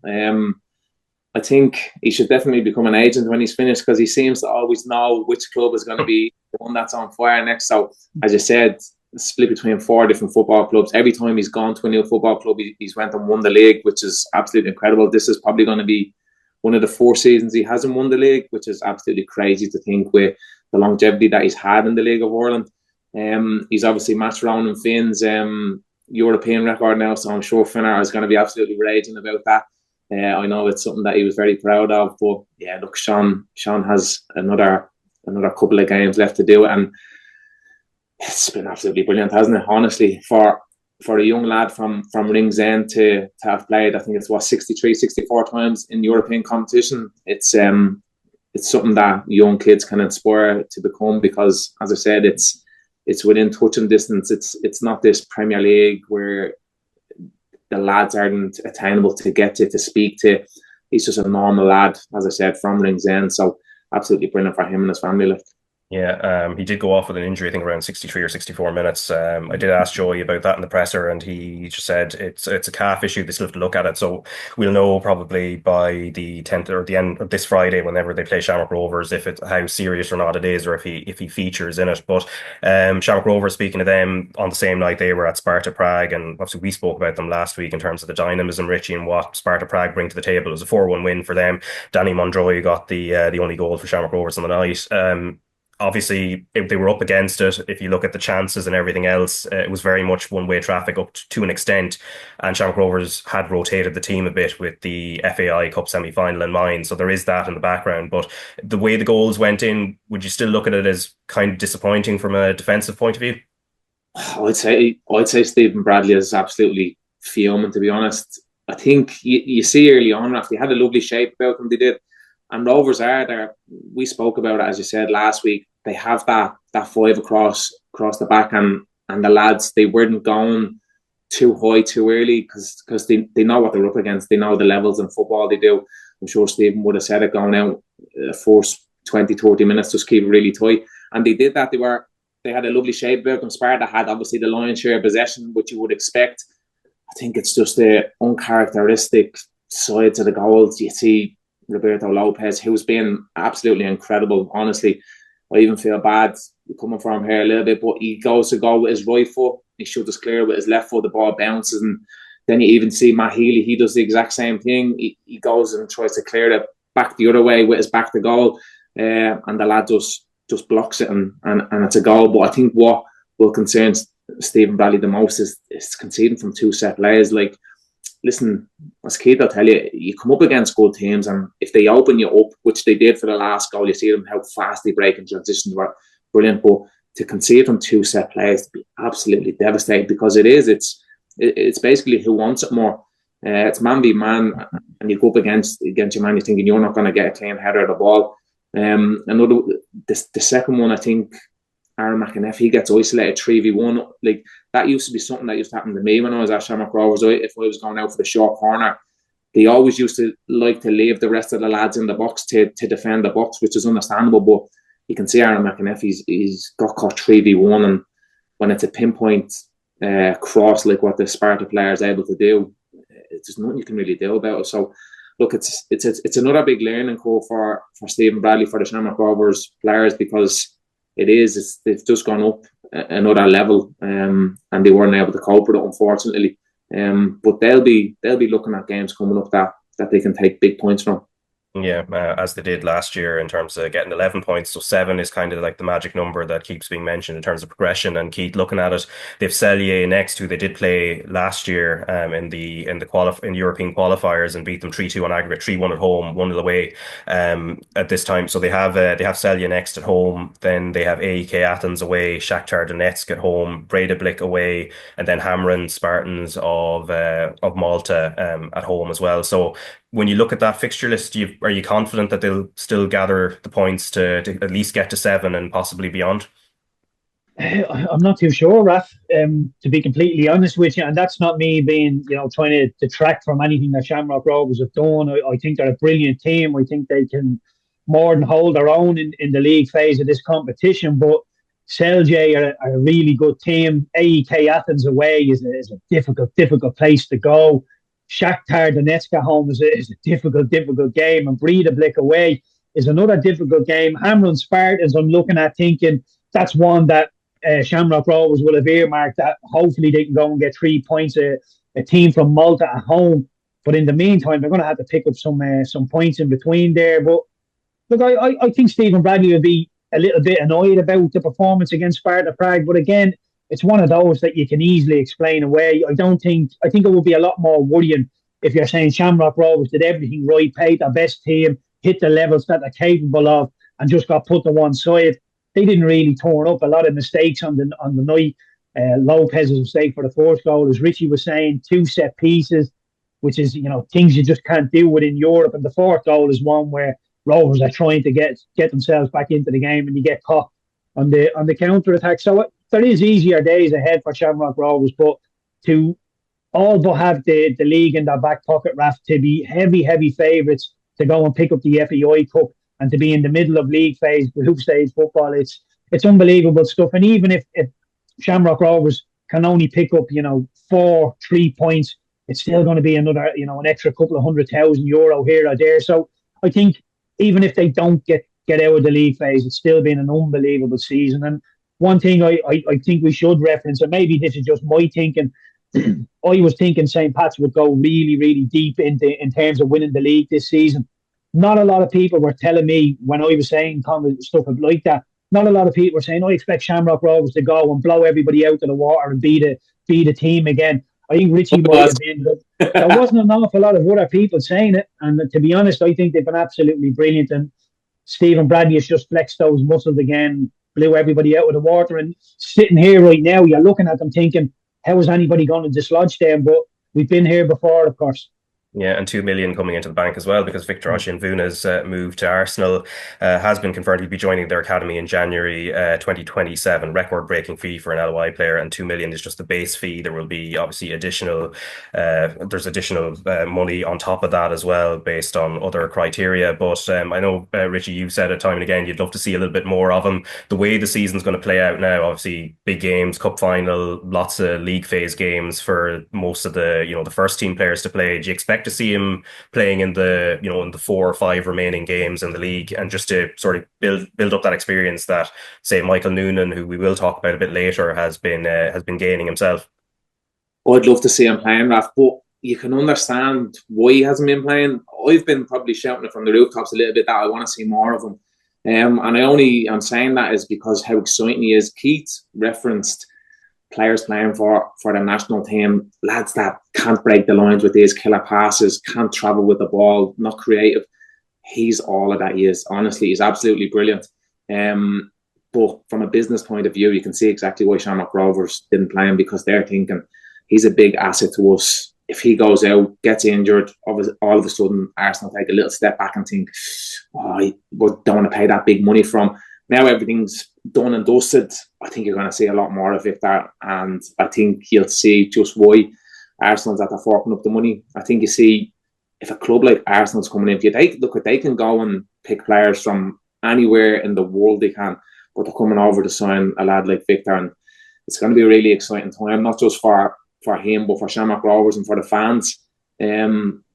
I think he should definitely become an agent when he's finished, because he seems to always know which club is going to be the one that's on fire next. So, as you said, split between 4 different football clubs. Every time he's gone to a new football club, he's went and won the league, which is absolutely incredible. This is probably going to be one of the 4 seasons he hasn't won the league, which is absolutely crazy to think with the longevity that he's had in the League of Ireland. He's obviously matched Ronan Finn's European record now, so I'm sure Finnar is going to be absolutely raging about that. I know it's something that he was very proud of, but yeah, look, Sean has another couple of games left to do it, and it's been absolutely brilliant, hasn't it? Honestly, for a young lad from Ringsend to have played, I think it's 64 times in European competition. It's something that young kids can aspire to become, because, as I said, it's within touching distance. It's not this Premier League where the lads aren't attainable to get to speak to. He's just a normal lad, as I said, from Ringsend. So absolutely brilliant for him and his family. Like. Yeah, he did go off with an injury, I think around 63 or 64 minutes. I did ask Joey about that in the presser, and he just said it's a calf issue. They still have to look at it, so we'll know probably by the 10th or the end of this Friday, whenever they play Shamrock Rovers, if it's how serious or not it is, or if he features in it. But Shamrock Rovers, speaking of them, on the same night they were at Sparta Prague, and obviously we spoke about them last week in terms of the dynamism, Richie, and what Sparta Prague bring to the table. It was a 4-1 win for them. Danny Mondroy got the only goal for Shamrock Rovers on the night. Obviously, if they were up against it, if you look at the chances and everything else, it was very much one-way traffic up to an extent. And Shamrock Rovers had rotated the team a bit with the FAI Cup semi-final in mind. So there is that in the background. But the way the goals went in, would you still look at it as kind of disappointing from a defensive point of view? I'd say Stephen Bradley is absolutely fuming, to be honest. I think you see early on, after they had a lovely shape about them, they did. And Rovers are there. We spoke about it, as you said, last week. They have that 5 across the back, and the lads, they weren't going too high too early, because they know what they're up against. They know the levels in football they do. I'm sure Stephen would have said it going out first 20, 30 minutes, just keep it really tight. And they did that. They had a lovely shape about them. Sparta had obviously the lion's share of possession, which you would expect. I think it's just the uncharacteristic sides of the goals. You see Roberto Lopez, who's been absolutely incredible. Honestly, I even feel bad coming from here a little bit, but he goes to go with his right foot. He should just clear with his left foot. The ball bounces, and then you even see Matt Healy. He does the exact same thing. He goes and tries to clear it back the other way with his back to goal, and the lad just blocks it, and it's a goal. But I think what will concern Stephen Bradley the most is conceding from 2 set plays. Like, listen, as Keith will tell you, you come up against good teams, and if they open you up, which they did for the last goal, you see them how fast they break in transitions were brilliant. But to concede from 2 set plays, to be absolutely devastating, because it's basically who wants it more. It's man v man, and you go up against your man, you're thinking you're not going to get a clean header of the ball. The second one, I think Aaron McEneff, he gets isolated 3v1. Like, that used to be something that used to happen to me when I was at Shamrock Rovers. If I was going out for the short corner, they always used to like to leave the rest of the lads in the box to defend the box, which is understandable. But you can see Aaron McEneff, he's got caught 3v1, and when it's a pinpoint cross like what the Sparta player is able to do, there's nothing you can really do about it. So, look, it's another big learning curve for Stephen Bradley, for the Shamrock Rovers players, because they've just gone up another level, and they weren't able to cope with it, unfortunately. But they'll be looking at games coming up that they can take big points from. Yeah, as they did last year in terms of getting 11 points. So 7 is kind of like the magic number that keeps being mentioned in terms of progression. And Keith, looking at it, they've Celje next, who they did play last year in the European qualifiers, and beat them 3-2 on aggregate, 3-1 at home, 1-0 away at this time. So they have Celje next at home, then they have AEK Athens away, Shakhtar Donetsk at home, Breidablik away, and then Hamrun Spartans of Malta at home as well. So when you look at that fixture list, are you confident that they'll still gather the points to at least get to 7 and possibly beyond? I'm not too sure, Raf, to be completely honest with you. And that's not me being, trying to detract from anything that Shamrock Rovers have done. I think they're a brilliant team. I think they can more than hold their own in the league phase of this competition. But Celje are a really good team. AEK Athens away is a difficult place to go. Shakhtar Donetsk at home is a difficult game, and Breidablik away is another difficult game. Hamrun Spartans, I'm looking at thinking that's one that Shamrock Rovers will have earmarked that hopefully they can go and get 3 points. A team from Malta at home, but in the meantime they're going to have to pick up some points in between there. But look, I think Stephen Bradley will be a little bit annoyed about the performance against Sparta Prague, but again, it's one of those that you can easily explain away. I think it would be a lot more worrying if you're saying Shamrock Rovers did everything right, played their best team, hit the levels that they're capable of, and just got put to one side. They didn't really turn up. A lot of mistakes on the night. Lopez's mistake for the first goal, as Richie was saying, 2 set pieces, which is things you just can't do within Europe. And the fourth goal is one where Rovers are trying to get themselves back into the game, and you get caught on the counter attack. So there is easier days ahead for Shamrock Rovers, but to all but have the league in their back pocket, Raf, to be heavy favourites to go and pick up the FAI Cup and to be in the middle of league phase, group stage football, it's unbelievable stuff. And even if Shamrock Rovers can only pick up 3 points, it's still going to be another an extra couple of €100,000 here or there. So I think even if they don't get out of the league phase, it's still been an unbelievable season. And one thing I think we should reference, and maybe this is just my thinking, I was thinking St. Pat's would go really deep in terms of winning the league this season. Not a lot of people were telling me when I was saying stuff like that. Not a lot of people were saying, I expect Shamrock Rovers to go and blow everybody out of the water and be the team again. I think Richie might have been, but there wasn't an awful lot of other people saying it. And to be honest, I think they've been absolutely brilliant. And Stephen Bradley has just flexed those muscles again, blew everybody out of the water. And sitting here right now, you're looking at them thinking, how is anybody going to dislodge them? But we've been here before, of course. Yeah, and 2 million coming into the bank as well, because Victor Ozhianvuna's move to Arsenal has been confirmed. He'll be joining their academy in January 2027. Record-breaking fee for an LOI player, and 2 million is just the base fee. There will be obviously additional money on top of that as well, based on other criteria. But I know, Richie, you've said it time and again, you'd love to see a little bit more of him. The way the season's going to play out now, obviously big games, cup final, lots of league phase games for most of the the first team players to play. Do you expect to see him playing in the in the 4 or 5 remaining games in the league, and just to sort of build up that experience that, say, Michael Noonan, who we will talk about a bit later, has been gaining himself? I'd love to see him playing, Raf, but you can understand why he hasn't been playing. I've been probably shouting it from the rooftops a little bit that I want to see more of him, and I'm saying that is because how exciting he is. Keith referenced players playing for the national team, lads that can't break the lines with these killer passes, can't travel with the ball, not creative. He's all of that. He is. Honestly, he's absolutely brilliant. But from a business point of view, you can see exactly why Shamrock Rovers didn't play him, because they're thinking he's a big asset to us. If he goes out, gets injured, all of a sudden Arsenal take a little step back and think, we don't want to pay that big money from. Now everything's done and dusted. I think you're going to see a lot more of Victor, and I think you'll see just why Arsenal's at the forking up the money. I think you see, if a club like Arsenal's coming in, they can go and pick players from anywhere in the world they can, but they're coming over to sign a lad like Victor, and it's going to be a really exciting time, not just for him, but for Shamrock Rovers and for the fans.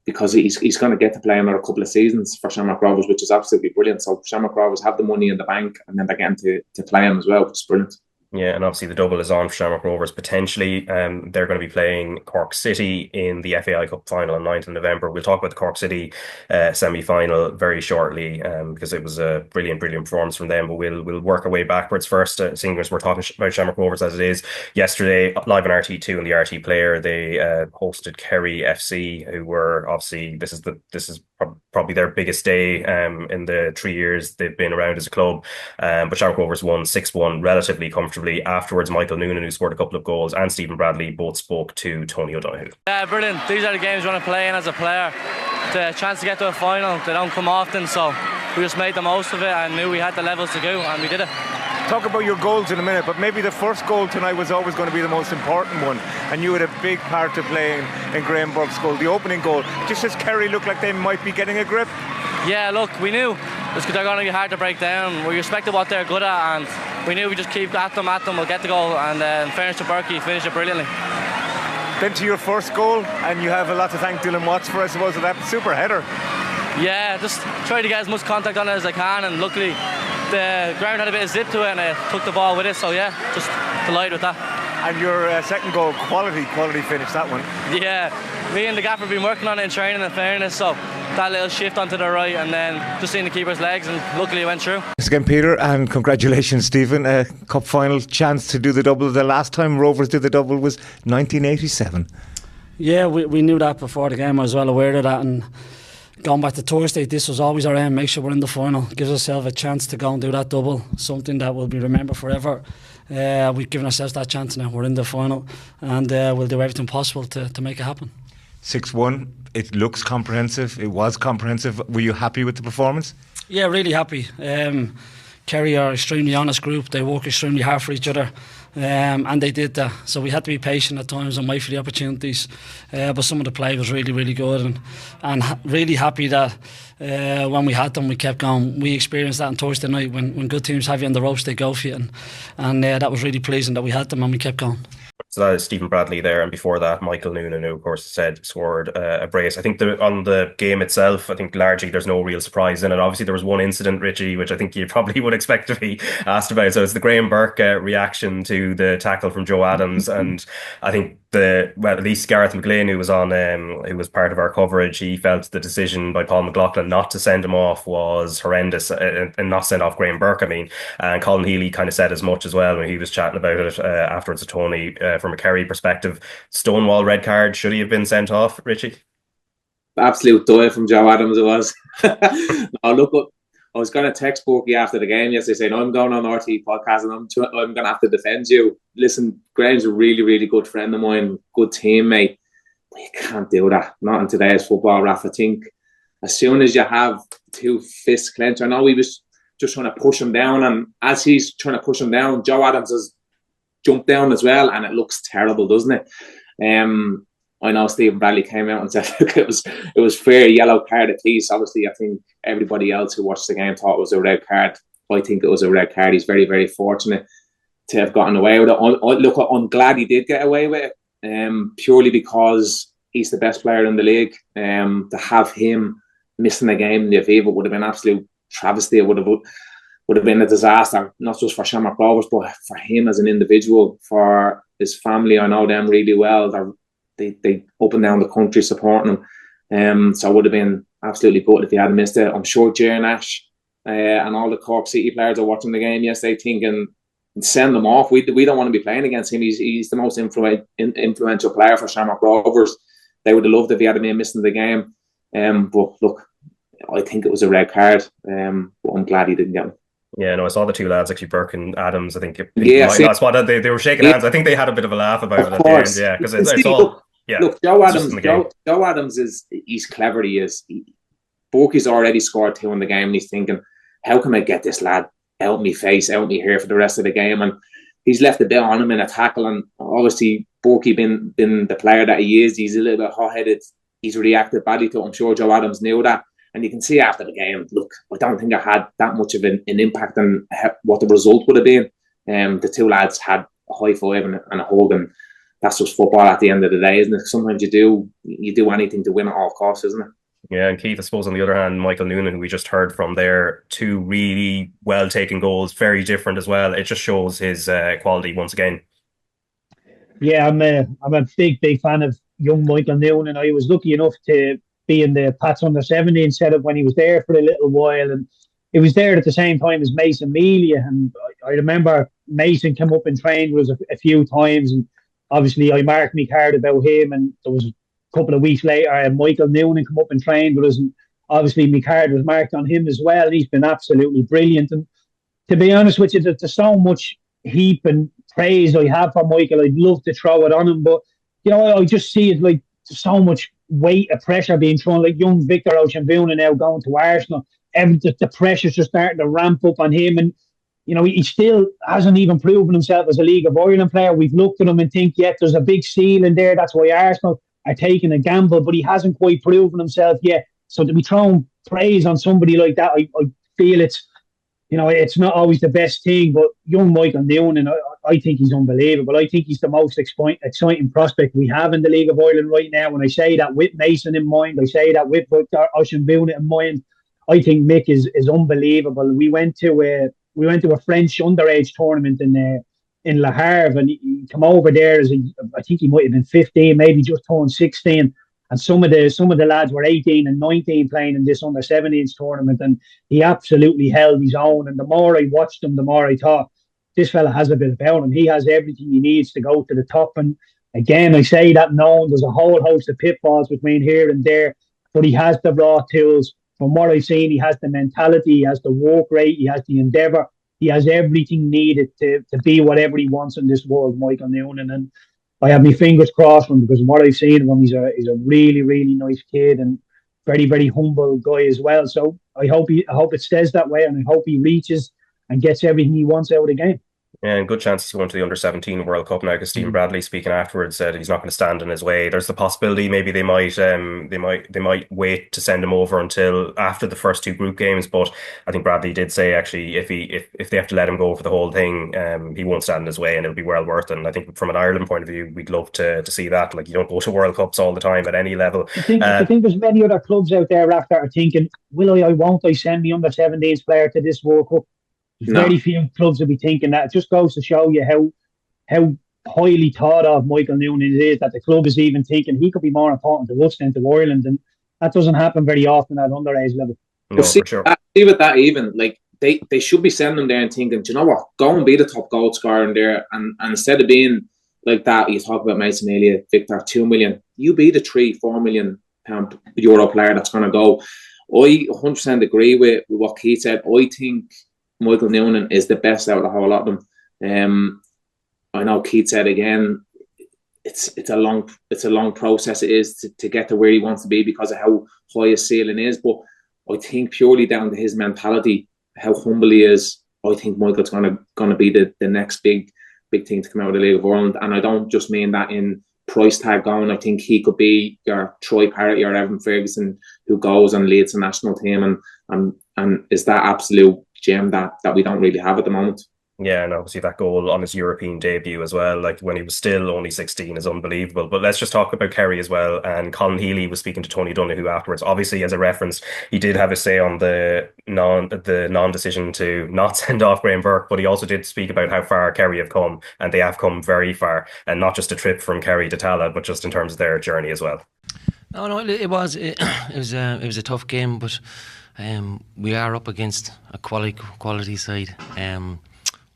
Because he's going to get to play another couple of seasons for Shamrock Rovers, which is absolutely brilliant. So Shamrock Rovers have the money in the bank, and then they're getting to play him as well, which is brilliant. Yeah, and obviously the double is on for Shamrock Rovers potentially. They're going to be playing Cork City in the FAI Cup final on 9th of November. We'll talk about the Cork City semi-final very shortly, because it was a brilliant performance from them. But we'll work our way backwards first. Seeing as we're talking about Shamrock Rovers as it is, yesterday live on RT2 and the RT Player, they hosted Kerry FC, who were obviously this is probably their biggest day in the 3 years they've been around as a club. But Shamrock Rovers won 6-1 relatively comfortably. Afterwards, Michael Noonan, who scored a couple of goals, and Stephen Bradley both spoke to Tony O'Donoghue. Yeah, brilliant. These are the games you want to play in as a player. The chance to get to a final, they don't come often, so we just made the most of it and knew we had the levels to go, and we did it. Talk about your goals in a minute, but maybe the first goal tonight was always going to be the most important one, and you had a big part to play in Graham Burke's goal, the opening goal. Just as Kerry looked like they might be getting a grip. Yeah, look, we knew they're going to be hard to break down. We respected what they're good at, and we knew we just keep at them, we'll get the goal, and in fairness to Burke, he finished it brilliantly. Then to your first goal, and you have a lot to thank Dylan Watts for, I suppose, with that super header. Yeah, just try to get as much contact on it as I can, and luckily the ground had a bit of zip to it and I took the ball with it, so yeah, just delighted with that. And your second goal, quality finish, that one. Yeah, me and the gaffer have been working on it in training, in fairness, so that little shift onto the right and then just seeing the keeper's legs, and luckily it went through. Thanks again, Peter, and congratulations, Stephen. Cup final chance to do the double. The last time Rovers did the double was 1987. Yeah, we knew that before the game. I was well aware of that, and going back to Thursday, this was always our aim, make sure we're in the final, gives ourselves a chance to go and do that double, something that will be remembered forever. We've given ourselves that chance now, we're in the final, and we'll do everything possible to make it happen. 6-1, it looks comprehensive, it was comprehensive. Were you happy with the performance? Yeah, really happy. Kerry are an extremely honest group, they work extremely hard for each other. And they did that, so we had to be patient at times and wait for the opportunities, but some of the play was really, really good, and really happy that when we had them we kept going. We experienced that on Thursday night when good teams have you on the ropes, they go for you, and that was really pleasing that we had them and we kept going. So that is Stephen Bradley there, and before that Michael Noonan, who of course scored a brace. I think on the game itself, I think largely there's no real surprise in it. Obviously there was one incident, Richie, which I think you probably would expect to be asked about. So it's the Graham Burke reaction to the tackle from Joe Adams, and I think at least Gareth McGlynn, who was part of our coverage, he felt the decision by Paul McLaughlin not to send him off was horrendous, and not send off Graham Burke. I mean, and Colin Healy kind of said as much as well when he was chatting about it afterwards to Tony. From a Kerry perspective, Stonewall red card, should he have been sent off, Richie? Absolute dive from Joe Adams it was. No, look, I was going to text Borky after the game yesterday saying, I'm going on RTÉ Podcast and I'm going to have to defend you. Listen, Graham's a really, really good friend of mine, good teammate. But you can't do that. Not in today's football, Raf. I think as soon as you have two fists clenched, I know he was just trying to push him down, and as he's trying to push him down, Joe Adams has jumped down as well, and it looks terrible, doesn't it? I know Stephen Bradley came out and said, look, it was fair, yellow card at least. Obviously, I think everybody else who watched the game thought it was a red card. I think it was a red card. He's very, very fortunate to have gotten away with it. Look, I'm glad he did get away with it, purely because he's the best player in the league. To have him missing the game in the Aviva would have been absolute travesty. It would have been a disaster, not just for Shamrock Rovers, but for him as an individual, for his family. I know them really well. They up and down the country supporting him. So it would have been absolutely good if he had missed it. I'm sure Ger Nash and all the Cork City players are watching the game yesterday thinking, send them off. We don't want to be playing against him. He's the most influential player for Shamrock Rovers. They would have loved if he had been missing the game. But look, I think it was a red card. But I'm glad he didn't get him. Yeah, no, I saw the two lads, actually, Burke and Adams. I think they were shaking hands. I think they had a bit of a laugh about it at the end. Yeah, because it's all. Yeah, look, Joe Adams he's clever. He is. Borky's already scored 2 in the game, and he's thinking, how can I get this lad out me face, out me hair for the rest of the game? And he's left a bit on him in a tackle, and obviously Borky been the player that he is. He's a little bit hot-headed. He's reacted badly to it. I'm sure Joe Adams knew that. And you can see after the game, look, I don't think it had that much of an impact on what the result would have been. The two lads had a high five and a hug, and that's just football at the end of the day, isn't it? Sometimes you do anything to win at all costs, isn't it? Yeah, and Keith, I suppose on the other hand, Michael Noonan, who we just heard from there, 2 really well taken goals, very different as well. It just shows his quality once again. Yeah, I'm a big fan of young Michael Noonan. I was lucky enough to be in the Pats under 17 setup when he was there for a little while, and it was there at the same time as Mason Mealy. And I remember Mason came up and trained with us a few times, and obviously I marked my card about him, and there was a couple of weeks later Michael Noonan come up and trained with us, and obviously my card was marked on him as well. He's been absolutely brilliant, and to be honest with you, there's so much heap and praise I have for Michael. I'd love to throw it on him, but you know, I just see it like so much weight of pressure being thrown, like young Victor Ozhianvuna now going to Arsenal. The pressure's just starting to ramp up on him, and you know, he still hasn't even proven himself as a League of Ireland player. We've looked at him and think, yeah, there's a big ceiling there. That's why Arsenal are taking a gamble, but he hasn't quite proven himself yet. So to be throwing praise on somebody like that, I feel it's, you know, it's not always the best thing. But young Michael Noonan, I I think he's unbelievable. I think he's the most exciting prospect we have in the League of Ireland right now. When I say that with Mason in mind, I say that with Victor Ozhianvuna in mind. I think Mick is unbelievable. We went to a French underage tournament in Le Havre, and he came over there I think he might have been 15, maybe just turned 16. And some of the lads were 18 and 19 playing in this under 17s tournament, and he absolutely held his own. And the more I watched him, the more I thought, this fella has a bit about him. He has everything he needs to go to the top. And again, I say that knowing there's a whole host of pitfalls between here and there, but he has the raw tools. From what I've seen, he has the mentality, he has the work rate, he has the endeavour, he has everything needed to be whatever he wants in this world, Michael Noonan. And I have my fingers crossed for him, because from what I've seen of him, he's a really, really nice kid and very, very humble guy as well. So I hope it stays that way, and I hope he reaches and gets everything he wants out of the game. Yeah, and good chance he's going to the under-17 World Cup now, because Stephen Bradley, speaking afterwards, said he's not going to stand in his way. There's the possibility maybe they might wait to send him over until after the first two group games. But I think Bradley did say, actually, if they have to let him go for the whole thing, he won't stand in his way, and it'll be well worth it. And I think from an Ireland point of view, we'd love to see that. Like, you don't go to World Cups all the time at any level. I think there's many other clubs out there after are thinking, won't I send me under-17s player to this World Cup? No. Very few clubs will be thinking that. It just goes to show you how highly thought of Michael Noonan is, that the club is even thinking he could be more important to us than to Ireland, and that doesn't happen very often at underage level. No, for sure. See with that, even like they should be sending them there and thinking, do you know what? Go and be the top goal scorer in there, and instead of being like that, you talk about Mason Elliott, Victor, 2 million. You be the £3-4 million euro player that's going to go. I 100% agree with what Keith said. I think Michael Noonan is the best out of the whole lot of them. I know Keith said again, it's a long process it is to get to where he wants to be because of how high his ceiling is. But I think purely down to his mentality, how humble he is, I think Michael's gonna be the next big thing to come out of the League of Ireland. And I don't just mean that in price tag going. I think he could be your Troy Parrott, your Evan Ferguson, who goes and leads the national team and is that absolute gem that we don't really have at the moment. Yeah, and obviously that goal on his European debut as well, like when he was still only 16, is unbelievable. But let's just talk about Kerry as well. And Colin Healy was speaking to Tony Donoghue afterwards. Obviously, as a reference, he did have a say on the non-decision to not send off Graham Burke, but he also did speak about how far Kerry have come, and they have come very far, and not just a trip from Kerry to Tala, but just in terms of their journey as well. No, it was a tough game, but we are up against a quality side.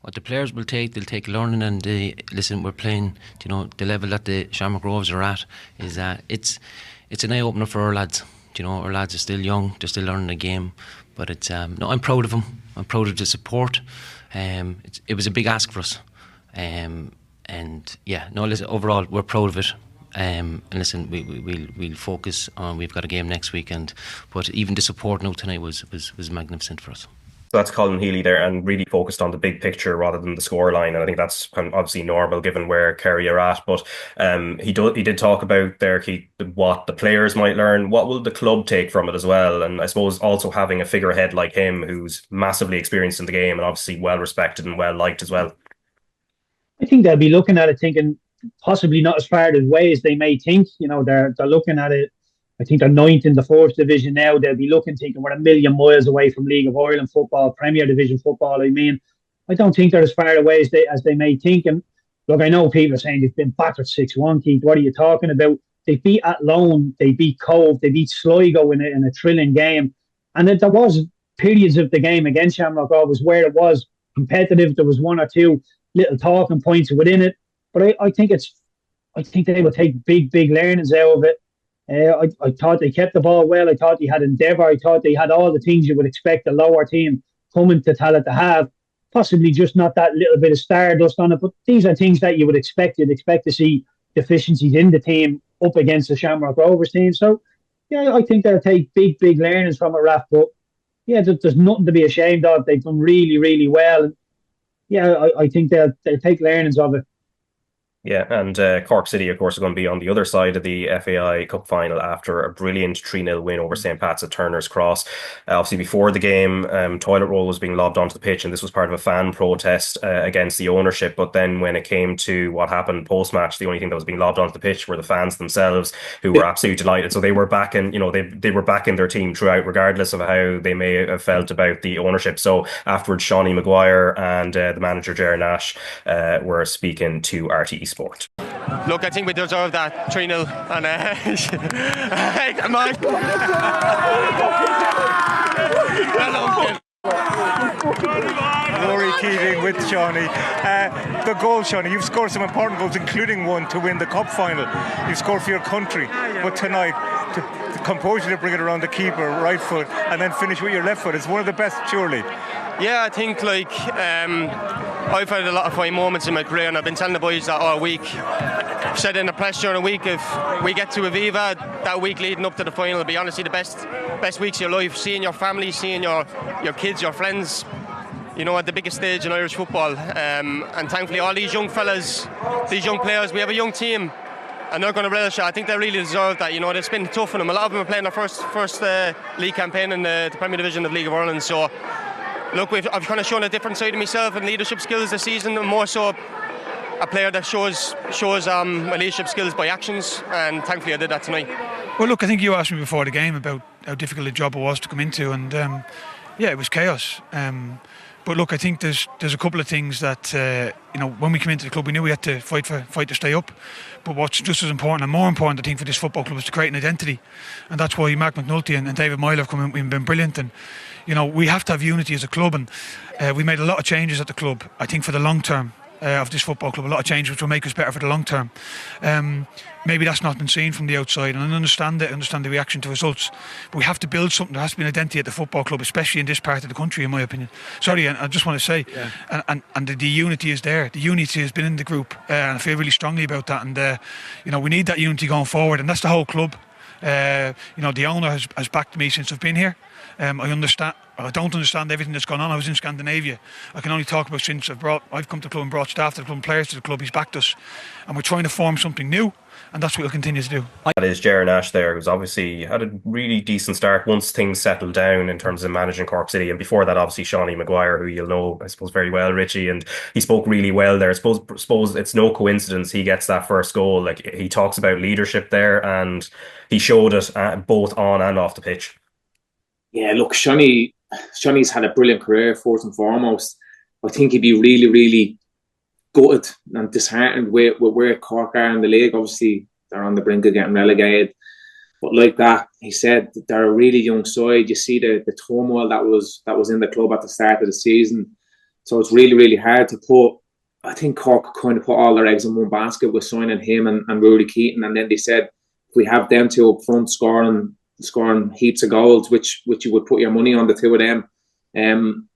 What the players will take, they'll take learning, and listen, we're playing, the level that the Shamrock Rovers are at is it's an eye opener for our lads. Our lads are still young, they're still learning the game, but it's I'm proud of them. I'm proud of the support. It was a big ask for us, listen, overall we're proud of it. And listen, we'll focus on. We've got a game next weekend, but even the support now tonight was magnificent for us. So that's Colin Healy there, and really focused on the big picture rather than the scoreline. And I think that's obviously normal given where Kerry are at. But he did talk about there, Keith, what the players might learn. What will the club take from it as well? And I suppose also having a figurehead like him, who's massively experienced in the game and obviously well respected and well liked as well. I think they'll be looking at it thinking possibly not as far away as they may think. They're looking at it. I think they're 9th in the 4th division now. They'll be looking, thinking we're a million miles away from League of Ireland football, Premier Division football. I mean, I don't think they're as far away as they may think. And look, I know people are saying they've been battered 6-1, Keith. What are you talking about? They beat Athlone, they beat Cove, they beat Sligo in a thrilling game. And there was periods of the game against Shamrock Rovers where it was competitive. There was one or two little talking points within it. But I think they will take big learnings out of it. I thought they kept the ball well. I thought they had endeavour. I thought they had all the things you would expect a lower team coming to Tala to have. Possibly just not that little bit of stardust on it, but these are things that you would expect. You'd expect to see deficiencies in the team up against the Shamrock Rovers team. So, yeah, I think they'll take big learnings from it, Raf. But, yeah, there's nothing to be ashamed of. They've done really, really well. And, yeah, I think they'll take learnings of it. Yeah, and Cork City, of course, are going to be on the other side of the FAI Cup final after a brilliant 3-0 win over St. Pat's at Turner's Cross. Obviously, before the game, toilet roll was being lobbed onto the pitch, and this was part of a fan protest against the ownership. But then when it came to what happened post-match, the only thing that was being lobbed onto the pitch were the fans themselves, who were absolutely delighted. So they were backing, they were backing their team throughout, regardless of how they may have felt about the ownership. So afterwards, Shawnee Maguire and the manager, Ger Nash, were speaking to RTÉ Sport. Look, I think we deserve that 3-0 and hey, come on. Rory Keating with Shawnee. The goal, Shawnee, you've scored some important goals, including one to win the cup final. You've scored for your country, but tonight, the composure to bring it around the keeper, right foot, and then finish with your left foot, it's one of the best, surely. Yeah, I think I've had a lot of fine moments in my career, and I've been telling the boys that all week. I've said in the press during the week, if we get to Aviva, that week leading up to the final will be honestly the best weeks of your life. Seeing your family, seeing your kids, your friends, at the biggest stage in Irish football. And thankfully all these young fellas, these young players, we have a young team, and they're going to relish it. I think they really deserve that. It's been tough on them. A lot of them are playing their first league campaign in the Premier Division of League of Ireland. So look, I've kind of shown a different side of myself and leadership skills this season, and more so a player that shows my leadership skills by actions, and thankfully I did that tonight. Well, look, I think you asked me before the game about how difficult a job it was to come into, and it was chaos. But look, I think there's a couple of things that when we came into the club, we knew we had to fight to stay up. But what's just as important and more important, I think, for this football club is to create an identity, and that's why Mark McNulty and David Moyle have come in. We've been brilliant, and we have to have unity as a club, and we made a lot of changes at the club. I think for the long term of this football club, a lot of changes which will make us better for the long term. Maybe that's not been seen from the outside, and I understand the reaction to results, but we have to build something. There has to be an identity at the football club, especially in this part of the country, in my opinion. Sorry, and I just want to say, and the unity is there. The unity has been in the group, and I feel really strongly about that, and we need that unity going forward, and that's the whole club. The owner has backed me since I've been here. I don't understand everything that's gone on. I was in Scandinavia. I can only talk about since I've come to the club and brought staff to the club and players to the club. He's backed us, and we're trying to form something new, and that's what we'll continue to do. That is Ger Nash there, who's obviously had a really decent start once things settled down in terms of managing Cork City. And before that, obviously, Shawnee Maguire, who you'll know, I suppose, very well, Richie, and he spoke really well there. I suppose it's no coincidence he gets that first goal. Like, he talks about leadership there, and he showed it both on and off the pitch. Yeah, look, Shawnee's had a brilliant career, first and foremost. I think he'd be really, really gutted and disheartened with where Cork are in the league. Obviously, they're on the brink of getting relegated. But like that, he said they're a really young side. You see the turmoil that was in the club at the start of the season. So it's really, really hard to put. I think Cork kind of put all their eggs in one basket with signing him and Rory Keating. And then they said, if we have them two up front scoring heaps of goals, which you would put your money on the two of them,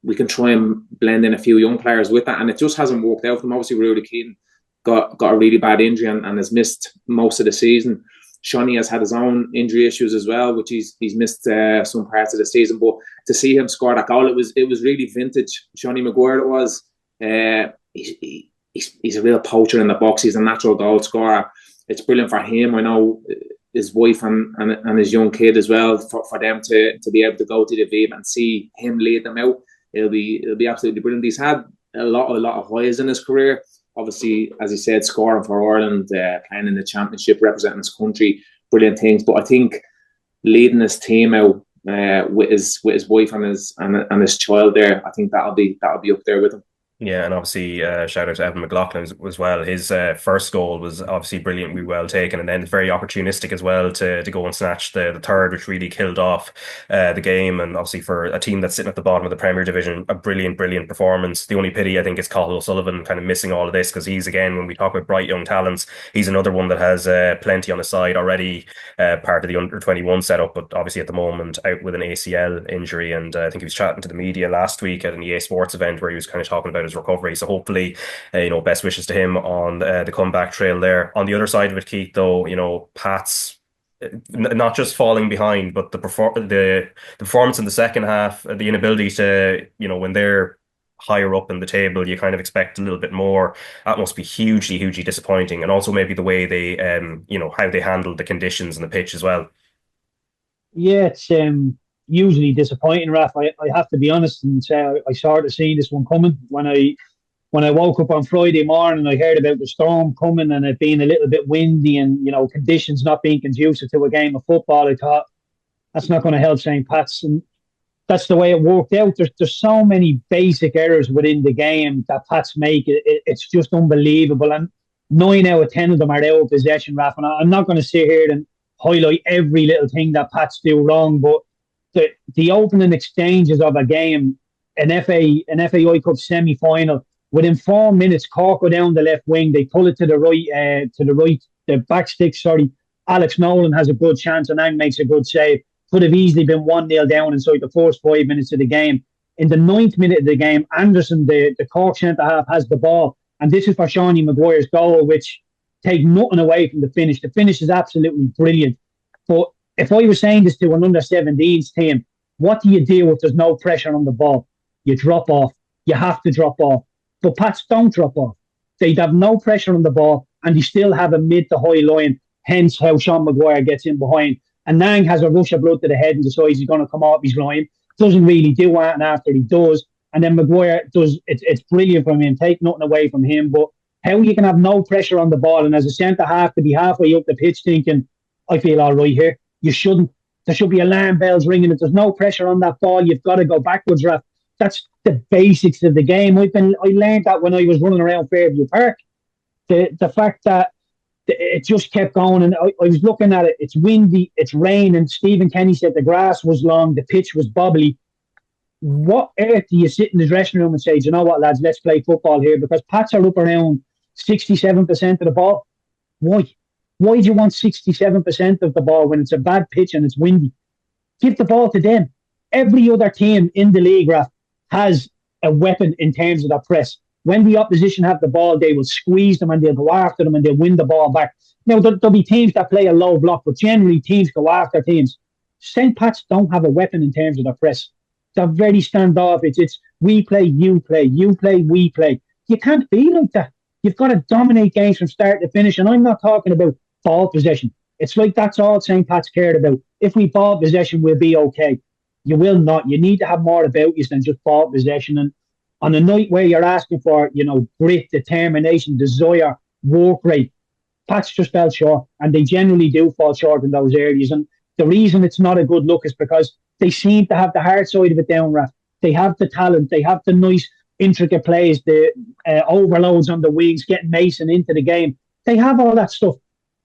we can try and blend in a few young players with that, and it just hasn't worked out for them. Obviously, Rudy Keating got a really bad injury and has missed most of the season. Shawnee has had his own injury issues as well, which he's missed some parts of the season. But to see him score that goal, it was really vintage Shawnee Maguire. It was. He's a real poacher in the box. He's a natural goal scorer. It's brilliant for him. I know his wife and his young kid as well, for them to be able to go to the Aviva and see him lead them out. It'll be absolutely brilliant. He's had a lot of highs in his career. Obviously, as he said, scoring for Ireland, playing in the championship, representing his country, brilliant things. But I think leading his team out with his wife and his child there, I think that'll be up there with him. Yeah, and obviously shout out to Evan McLaughlin as well. His first goal was obviously brilliantly well taken, and then very opportunistic as well to go and snatch the third, which really killed off the game. And obviously for a team that's sitting at the bottom of the Premier Division, a brilliant performance. The only pity, I think, is Cathal O'Sullivan kind of missing all of this, because he's, again, when we talk about bright young talents, he's another one that has plenty on his side already, part of the under-21 setup, but obviously at the moment out with an ACL injury. And I think he was chatting to the media last week at an EA Sports event where he was kind of talking about his recovery. So hopefully, best wishes to him on the comeback trail there. On the other side of it, Keith, though, Pat's not just falling behind, but the performance in the second half, the inability to, when they're higher up in the table, you kind of expect a little bit more. That must be hugely, hugely disappointing. And also maybe the way they, how they handled the conditions and the pitch as well. Yeah, it's usually disappointing, Raf. I have to be honest and say I started seeing this one coming when I woke up on Friday morning. I heard about the storm coming and it being a little bit windy and conditions not being conducive to a game of football. I thought that's not going to help St. Pat's, and that's the way it worked out. There's so many basic errors within the game that Pats make. It's just unbelievable, and 9 out of 10 of them are out of possession, Raf. And I'm not going to sit here and highlight every little thing that Pats do wrong, but the opening exchanges of a game, an FAI Cup semi-final, within 4 minutes, Cork go down the left wing, they pull it to the right, the back stick, sorry. Alex Nolan has a good chance and Ang makes a good save. Could have easily been 1-0 down inside the first 5 minutes of the game. In the 9th minute of the game, Anderson, the Cork centre-half, has the ball, and this is for Seanie Maguire's goal, which take nothing away from the finish. The finish is absolutely brilliant. But if I was saying this to an under-17s team, what do you do if there's no pressure on the ball? You drop off. You have to drop off. But Pats don't drop off. They have no pressure on the ball, and they still have a mid to high line, hence how Sean Maguire gets in behind. And Nang has a rush of blood to the head and decides he's going to come off his line. Doesn't really do that, and after he does, and then Maguire does, it's brilliant from him, take nothing away from him. But how you can have no pressure on the ball and as a centre-half to be halfway up the pitch thinking, I feel all right here. You shouldn't. There should be alarm bells ringing. If there's no pressure on that ball, you've got to go backwards, Raf. That's the basics of the game. I learned that when I was running around Fairview Park. The fact that it just kept going, and I was looking at it. It's windy, it's rain, and Stephen Kenny said the grass was long, the pitch was bobbly. What earth do you sit in the dressing room and say, do you know what, lads, let's play football here? Because Pats are up around 67% of the ball. Why? Why do you want 67% of the ball when it's a bad pitch and it's windy? Give the ball to them. Every other team in the league, Raf, has a weapon in terms of their press. When the opposition have the ball, they will squeeze them and they'll go after them and they'll win the ball back. Now, there'll be teams that play a low block, but generally teams go after teams. St. Pat's don't have a weapon in terms of their press. They're very standoffish. It's we play, you play, you play, we play. You can't be like that. You've got to dominate games from start to finish. And I'm not talking about ball possession. It's like that's all St. Pat's cared about. If we ball possession, we'll be okay. You will not. You need to have more about you than just ball possession. And on a night where you're asking for, grit, determination, desire, work rate, Pats just fell short, and they generally do fall short in those areas. And the reason it's not a good look is because they seem to have the hard side of it down, Raf. They have the talent, they have the nice, intricate plays, the overloads on the wings, getting Mason into the game. They have all that stuff.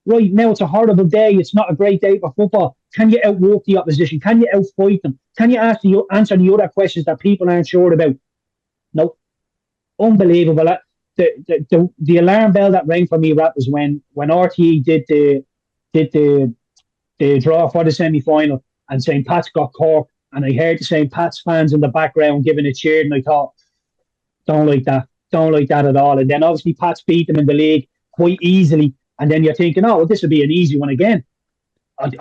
Right now, it's a horrible day. It's not a great day for football. Can you outwork the opposition? Can you outfight them? Can you answer the other questions that people aren't sure about? No. Unbelievable. The alarm bell that rang for me, Rap, was when RTÉ did the draw for the semi-final and St. Pat's got Cork, and I heard the St. Pat's fans in the background giving a cheer, and I thought, don't like that at all. And then obviously Pat's beat them in the league quite easily. And then you're thinking, oh, well, this will be an easy one again. That's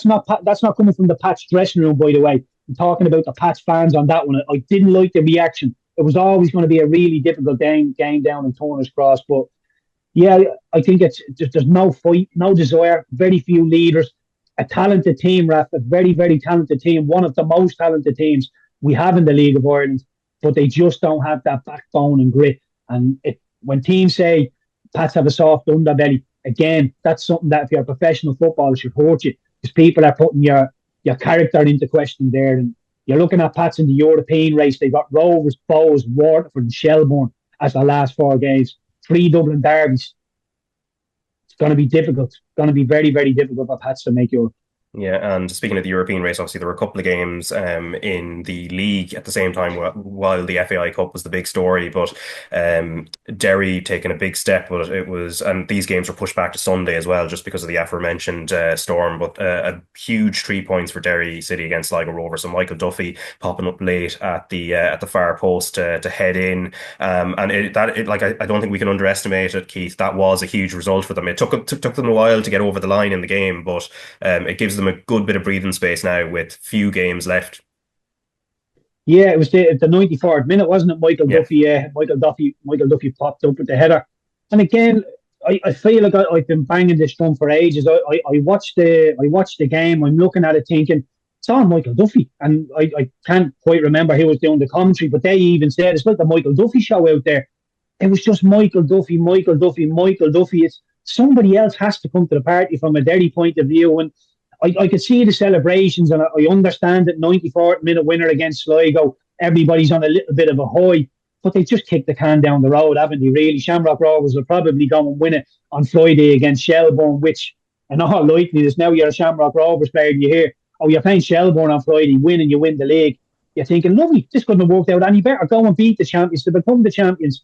not coming from the Pats dressing room, by the way. I'm talking about the Pats fans on that one. I didn't like the reaction. It was always going to be a really difficult game down in Turner's Cross. But yeah, I think there's no fight, no desire, very few leaders, a talented team, Raf, a very, very talented team, one of the most talented teams we have in the League of Ireland, but they just don't have that backbone and grit. And when teams say Pats have a soft underbelly, again, that's something that if you're a professional footballer should hurt you, because people are putting your character into question there. And you're looking at Pats in the European race. They got Rovers, Bows, Waterford and Shelbourne as the last 4 games. 3 Dublin derbies. It's going to be difficult. It's going to be very, very difficult for Pats to make Europe. Yeah, and speaking of the European race, obviously there were a couple of games in the league at the same time while the FAI Cup was the big story, but Derry taking a big step, but and these games were pushed back to Sunday as well, just because of the aforementioned storm, but a huge 3 points for Derry City against Sligo Rovers, so Michael Duffy popping up late at the far post to head in, and I don't think we can underestimate it, Keith. That was a huge result for them. It took them a while to get over the line in the game, but it gives them a good bit of breathing space now with few games left. Yeah, it was the 94th minute, wasn't it? Michael Duffy popped up with the header. And again, I feel like I've been banging this drum for ages. I watched the game. I'm looking at it thinking, it's all Michael Duffy. And I can't quite remember who was doing the commentary, but they even said it's like the Michael Duffy show out there. It was just Michael Duffy, Michael Duffy, Michael Duffy. It's somebody else has to come to the party from a Derry point of view. And I could see the celebrations, and I understand that 94th minute winner against Sligo, everybody's on a little bit of a high, but they just kicked the can down the road, haven't they, really? Shamrock Rovers will probably go and win it on Friday against Shelbourne, which, in all likeliness, now you're a Shamrock Rovers player, and you hear, oh, you're playing Shelbourne on Friday, win and you win the league. You're thinking, lovely, this couldn't have worked out any better. Go and beat the champions to become the champions.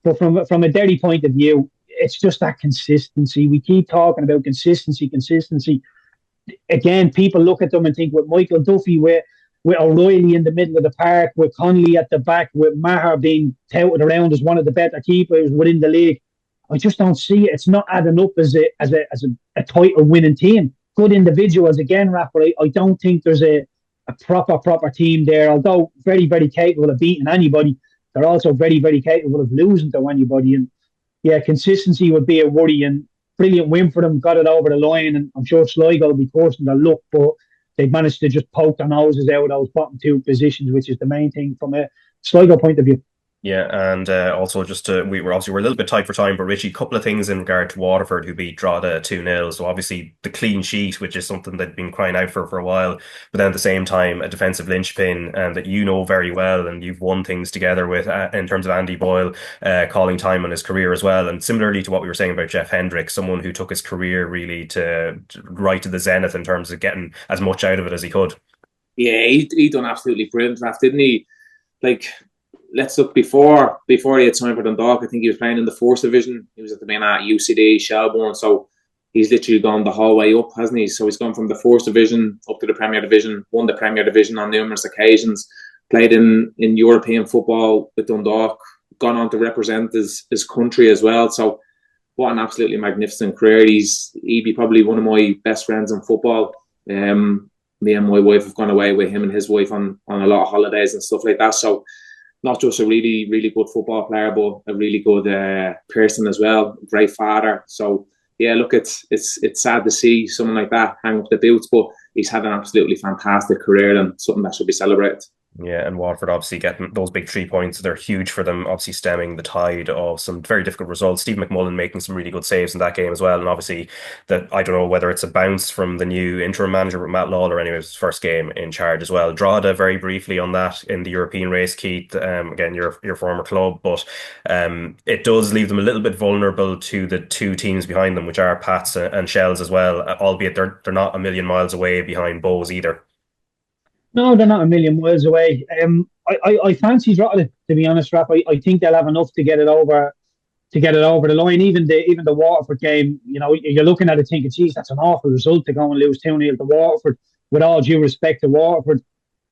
But from a Derry point of view, it's just that consistency. We keep talking about consistency. Again, people look at them and think with Michael Duffy, with O'Reilly in the middle of the park, with Connolly at the back, with Maher being touted around as one of the better keepers within the league, I just don't see it. It's not adding up as a title winning team. Good individuals, again, Rapper. I don't think there's a proper team there. Although very, very capable of beating anybody, they're also very, very capable of losing to anybody. And yeah, consistency would be a worry. And brilliant win for them, got it over the line, and I'm sure Sligo will be forcing their luck, but they've managed to just poke their noses out of those bottom two positions, which is the main thing from a Sligo point of view. Yeah, and also just we're a little bit tight for time, but Richie, a couple of things in regard to Waterford, who beat Drogheda 2-0. So obviously the clean sheet, which is something they've been crying out for a while, but then at the same time a defensive linchpin that you know very well, and you've won things together with in terms of Andy Boyle, calling time on his career as well. And similarly to what we were saying about Jeff Hendrick, someone who took his career really to right to the zenith in terms of getting as much out of it as he could. Yeah, he done absolutely brilliant, Raf, didn't he? Like, let's look before he had signed for Dundalk. I think he was playing in the 4th division. He was at the main at UCD, Shelbourne. So he's literally gone the whole way up, hasn't he? So he's gone from the 4th division up to the Premier Division, won the Premier Division on numerous occasions, played in European football with Dundalk, gone on to represent his country as well. So what an absolutely magnificent career. He'd be probably one of my best friends in football. Me and my wife have gone away with him and his wife on a lot of holidays and stuff like that. So not just a really, really good football player, but a really good person as well. Great father. So yeah, look, it's sad to see someone like that hang up the boots, but he's had an absolutely fantastic career and something that should be celebrated. Yeah, and Waterford obviously getting those big 3 points, they're huge for them, obviously stemming the tide of some very difficult results. Steve McMullen making some really good saves in that game as well, and obviously that, I don't know whether it's a bounce from the new interim manager with Matt Lawler, anyway, his first game in charge as well. Drogheda, very briefly on that in the European race, Keith, again, your former club, but it does leave them a little bit vulnerable to the two teams behind them, which are Pats and Shells as well, albeit they're not a million miles away behind Bows either. No, they're not a million miles away. I fancy Drogheda, to be honest, Rap. I think they'll have enough to get it over the line. Even the Waterford game, you know, you're looking at it thinking, geez, that's an awful result to go and lose 2-0 to Waterford, with all due respect to Waterford.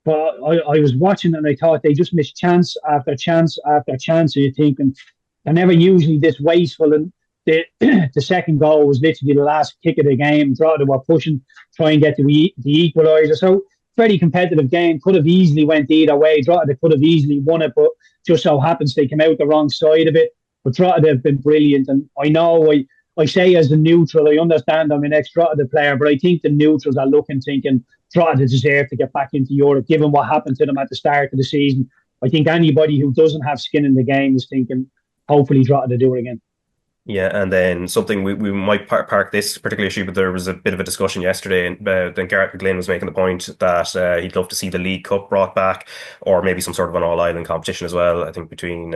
But I was watching and I thought they just missed chance after chance after chance. And you're thinking, they're never usually this wasteful. And the second goal was literally the last kick of the game. Drogheda were pushing, try and get the equaliser. So very competitive game. Could have easily went either way. Drogheda could have easily won it, but just so happens they came out the wrong side of it. But Drogheda have been brilliant. And I know I say as a neutral, I understand I'm an ex-Drogheda player, but I think the neutrals are looking, thinking Drogheda deserve to get back into Europe, given what happened to them at the start of the season. I think anybody who doesn't have skin in the game is thinking, hopefully Drogheda do it again. Yeah, and then something we might park this particular issue, but there was a bit of a discussion yesterday, and then Gareth McGlynn was making the point that he'd love to see the League Cup brought back, or maybe some sort of an all-island competition as well. I think between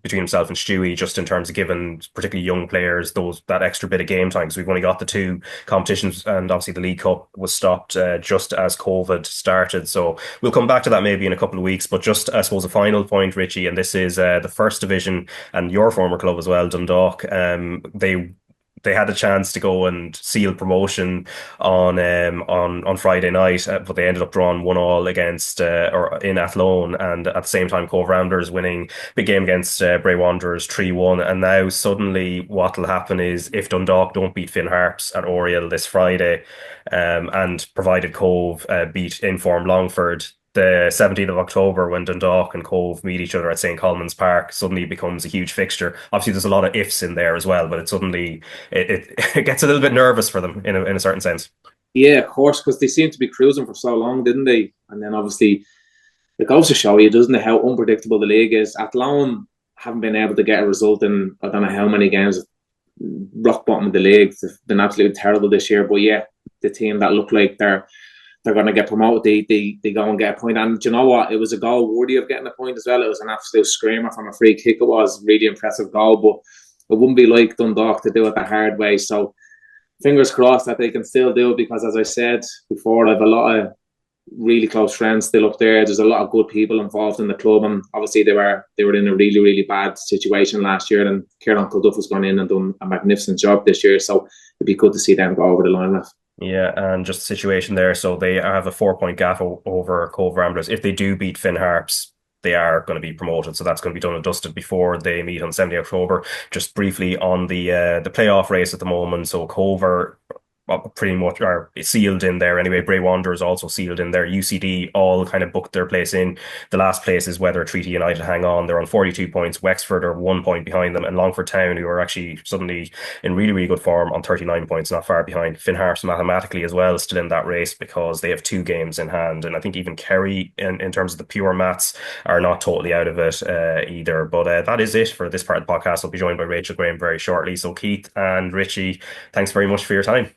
himself and Stewie, just in terms of giving particularly young players that extra bit of game time, because we've only got the two competitions, and obviously the League Cup was stopped just as COVID started. So we'll come back to that maybe in a couple of weeks. But just, I suppose, a final point, Richie, and this is the First Division and your former club as well, Dundalk. They had a chance to go and seal promotion on Friday night, but they ended up drawing 1-1 against or in Athlone, and at the same time Cove Rounders winning big game against Bray Wanderers 3-1. And now suddenly what will happen is, if Dundalk don't beat Finn Harps at Oriel this Friday, and provided Cove beat informed Longford, the 17th of October when Dundalk and Cove meet each other at St. Colman's Park suddenly becomes a huge fixture. Obviously, there's a lot of ifs in there as well, but it suddenly it gets a little bit nervous for them in a certain sense. Yeah, of course, because they seemed to be cruising for so long, didn't they? And then obviously it goes to show you, doesn't it, how unpredictable the league is. Athlone haven't been able to get a result in I don't know how many games. Rock bottom of the league. They've been absolutely terrible this year. But yeah, the team that look like they're going to get promoted, they go and get a point. And do you know what? It was a goal worthy of getting a point as well. It was an absolute screamer from a free kick. It was really impressive goal, but it wouldn't be like Dundalk to do it the hard way. So fingers crossed that they can still do it, because as I said before, I have a lot of really close friends still up there. There's a lot of good people involved in the club, and obviously they were in a really, really bad situation last year, and Kieran Culduff has gone in and done a magnificent job this year, so it'd be good to see them go over the line with. Yeah, and just the situation there, so they have a 4-point gap over Cove Ramblers. If they do beat Finn Harps, they are going to be promoted, so that's going to be done and dusted before they meet on 7th October. Just briefly on the playoff race at the moment, so Cove are pretty much are sealed in there anyway. Bray Wanderers also sealed in there. UCD all kind of booked their place in. The last place is whether Treaty United hang on. They're on 42 points. Wexford are 1 point behind them, and Longford Town, who are actually suddenly in really, really good form, on 39 points, not far behind. Finn Harps mathematically as well still in that race because they have 2 games in hand, and I think even Kerry in terms of the pure maths are not totally out of it either. But that is it for this part of the podcast. I'll be joined by Rachel Graham very shortly. So Keith and Richie, thanks very much for your time.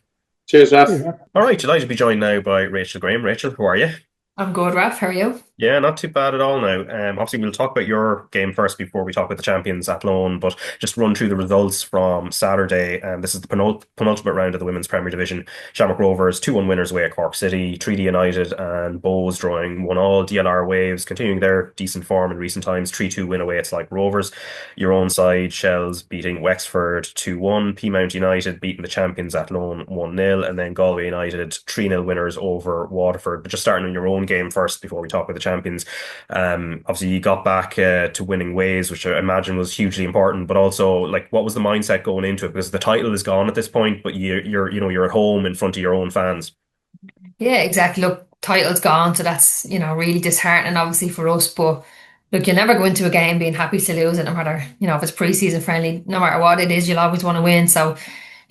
Cheers, Raf. All right, delighted to be joined now by Rachel Graham. Rachel, how are you? I'm good, Raf. How are you? Yeah, not too bad at all now. Obviously, we'll talk about your game first before we talk about the champions Athlone, but just run through the results from Saturday. This is the penultimate round of the Women's Premier Division. Shamrock Rovers 2-1 winners away at Cork City. Treaty United and Bows drawing 1-1. DLR Waves continuing their decent form in recent times. 3-2 win away at Sligo Rovers. Your own side, Shells beating Wexford 2-1. Peamount United beating the champions Athlone 1-0. And then Galway United 3-0 winners over Waterford. But just starting on your own game first before we talk about the champions. Obviously you got back to winning ways, which I imagine was hugely important, but also like what was the mindset going into it, because the title is gone at this point, but you're at home in front of your own fans. Yeah, exactly. Look, title's gone, so that's really disheartening obviously for us, but look, you'll never go into a game being happy to lose it, no matter if it's pre-season friendly, no matter what it is, you'll always want to win. So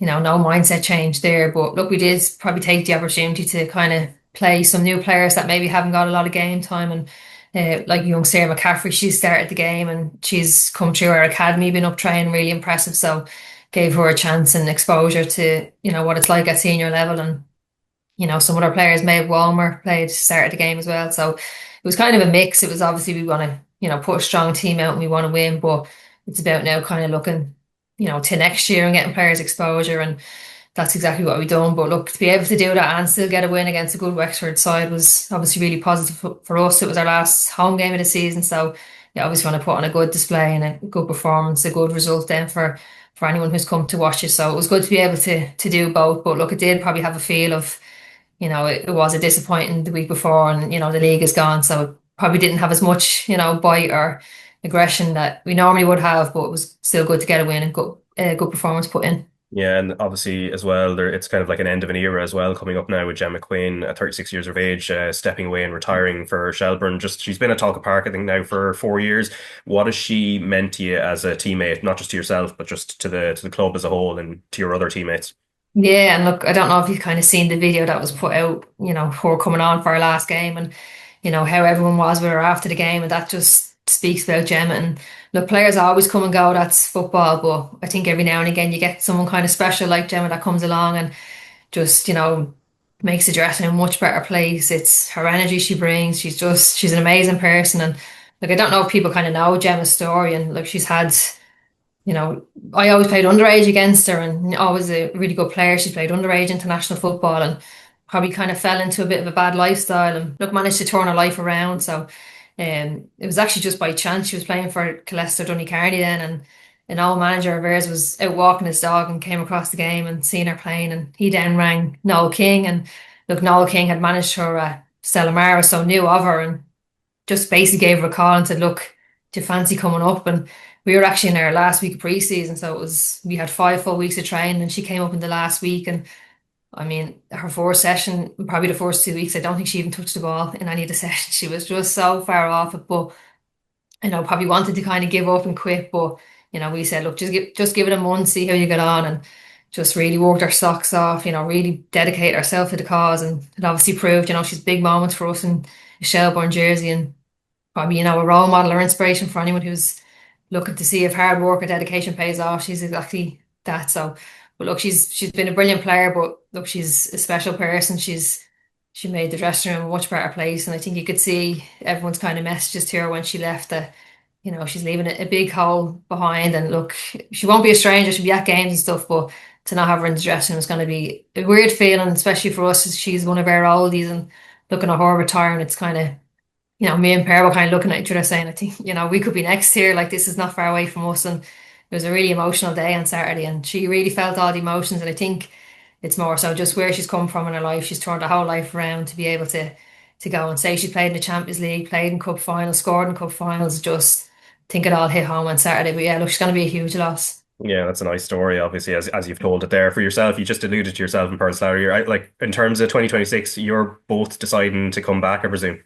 no mindset change there. But look, we did probably take the opportunity to kind of play some new players that maybe haven't got a lot of game time, and like young Sarah McCaffrey, she started the game and she's come through our academy, been up training, really impressive, so gave her a chance and exposure to what it's like at senior level. And some other players, Maeve Walmer started the game as well, so it was kind of a mix. It was obviously we want to put a strong team out and we want to win, but it's about now kind of looking to next year and getting players exposure, and that's exactly what we've done. But look, to be able to do that and still get a win against a good Wexford side was obviously really positive for us. It was our last home game of the season, so you obviously want to put on a good display and a good performance, a good result then for anyone who's come to watch it. So it was good to be able to do both. But look, it did probably have a feel of, it was a disappointing the week before, and the league is gone, so it probably didn't have as much bite or aggression that we normally would have, but it was still good to get a win and good performance put in. Yeah, and obviously as well, it's kind of like an end of an era as well coming up now with Jemma Quinn, at 36 years of age, stepping away and retiring for Shelbourne. She's been at Talca Park, I think, now for 4 years. What has she meant to you as a teammate, not just to yourself, but just to the club as a whole and to your other teammates? Yeah, and look, I don't know if you've kind of seen the video that was put out, her coming on for our last game, and how everyone was with her after the game, and that just speaks about Jemma. And look, players always come and go, that's football, but I think every now and again you get someone kind of special like Jemma that comes along and just makes the dressing room a much better place. It's her energy she brings. She's an amazing person. And look, I don't know if people kind of know Jemma's story, and look, she's had I always played underage against her, and always a really good player. She's played underage international football and probably kind of fell into a bit of a bad lifestyle, and look, managed to turn her life around. So it was actually just by chance. She was playing for Colester Donecarney then, and an old manager of hers was out walking his dog and came across the game and seen her playing, and he then rang Noel King, and look, Noel King had managed her at Stella Mara, so knew of her, and just basically gave her a call and said, look, do you fancy coming up? And we were actually in our last week of pre-season, so we had 5 full weeks of training, and she came up in the last week, and I mean, her first session, probably the first 2 weeks, I don't think she even touched the ball in any of the sessions. She was just so far off it. But probably wanted to kind of give up and quit. But we said, look, just give it a month, see how you get on, and just really worked our socks off. Really dedicate ourselves to the cause, and it obviously proved. She's big moments for us in the Shelbourne jersey, and probably a role model or inspiration for anyone who's looking to see if hard work or dedication pays off. She's exactly that. So, but look, she's been a brilliant player, but look, she's a special person. She made the dressing room a much better place, and I think you could see everyone's kind of messages to her when she left that she's leaving a big hole behind. And look, she won't be a stranger. She'll be at games and stuff, but to not have her in the dressing room is going to be a weird feeling, especially for us, as she's one of our oldies, and looking at her retiring, it's kind of me and Per were kind of looking at each other saying, I think, we could be next here. Like, this is not far away from us. And it was a really emotional day on Saturday, and she really felt all the emotions. And I think it's more so just where she's come from in her life. She's turned her whole life around to be able to go and say she played in the Champions League, played in cup finals, scored in cup finals. Just think it all hit home on Saturday. But yeah, look, she's going to be a huge loss. Yeah, that's a nice story, obviously, as you've told it there for yourself. You just alluded to yourself in personality. Like, in terms of 2026, you're both deciding to come back, I presume.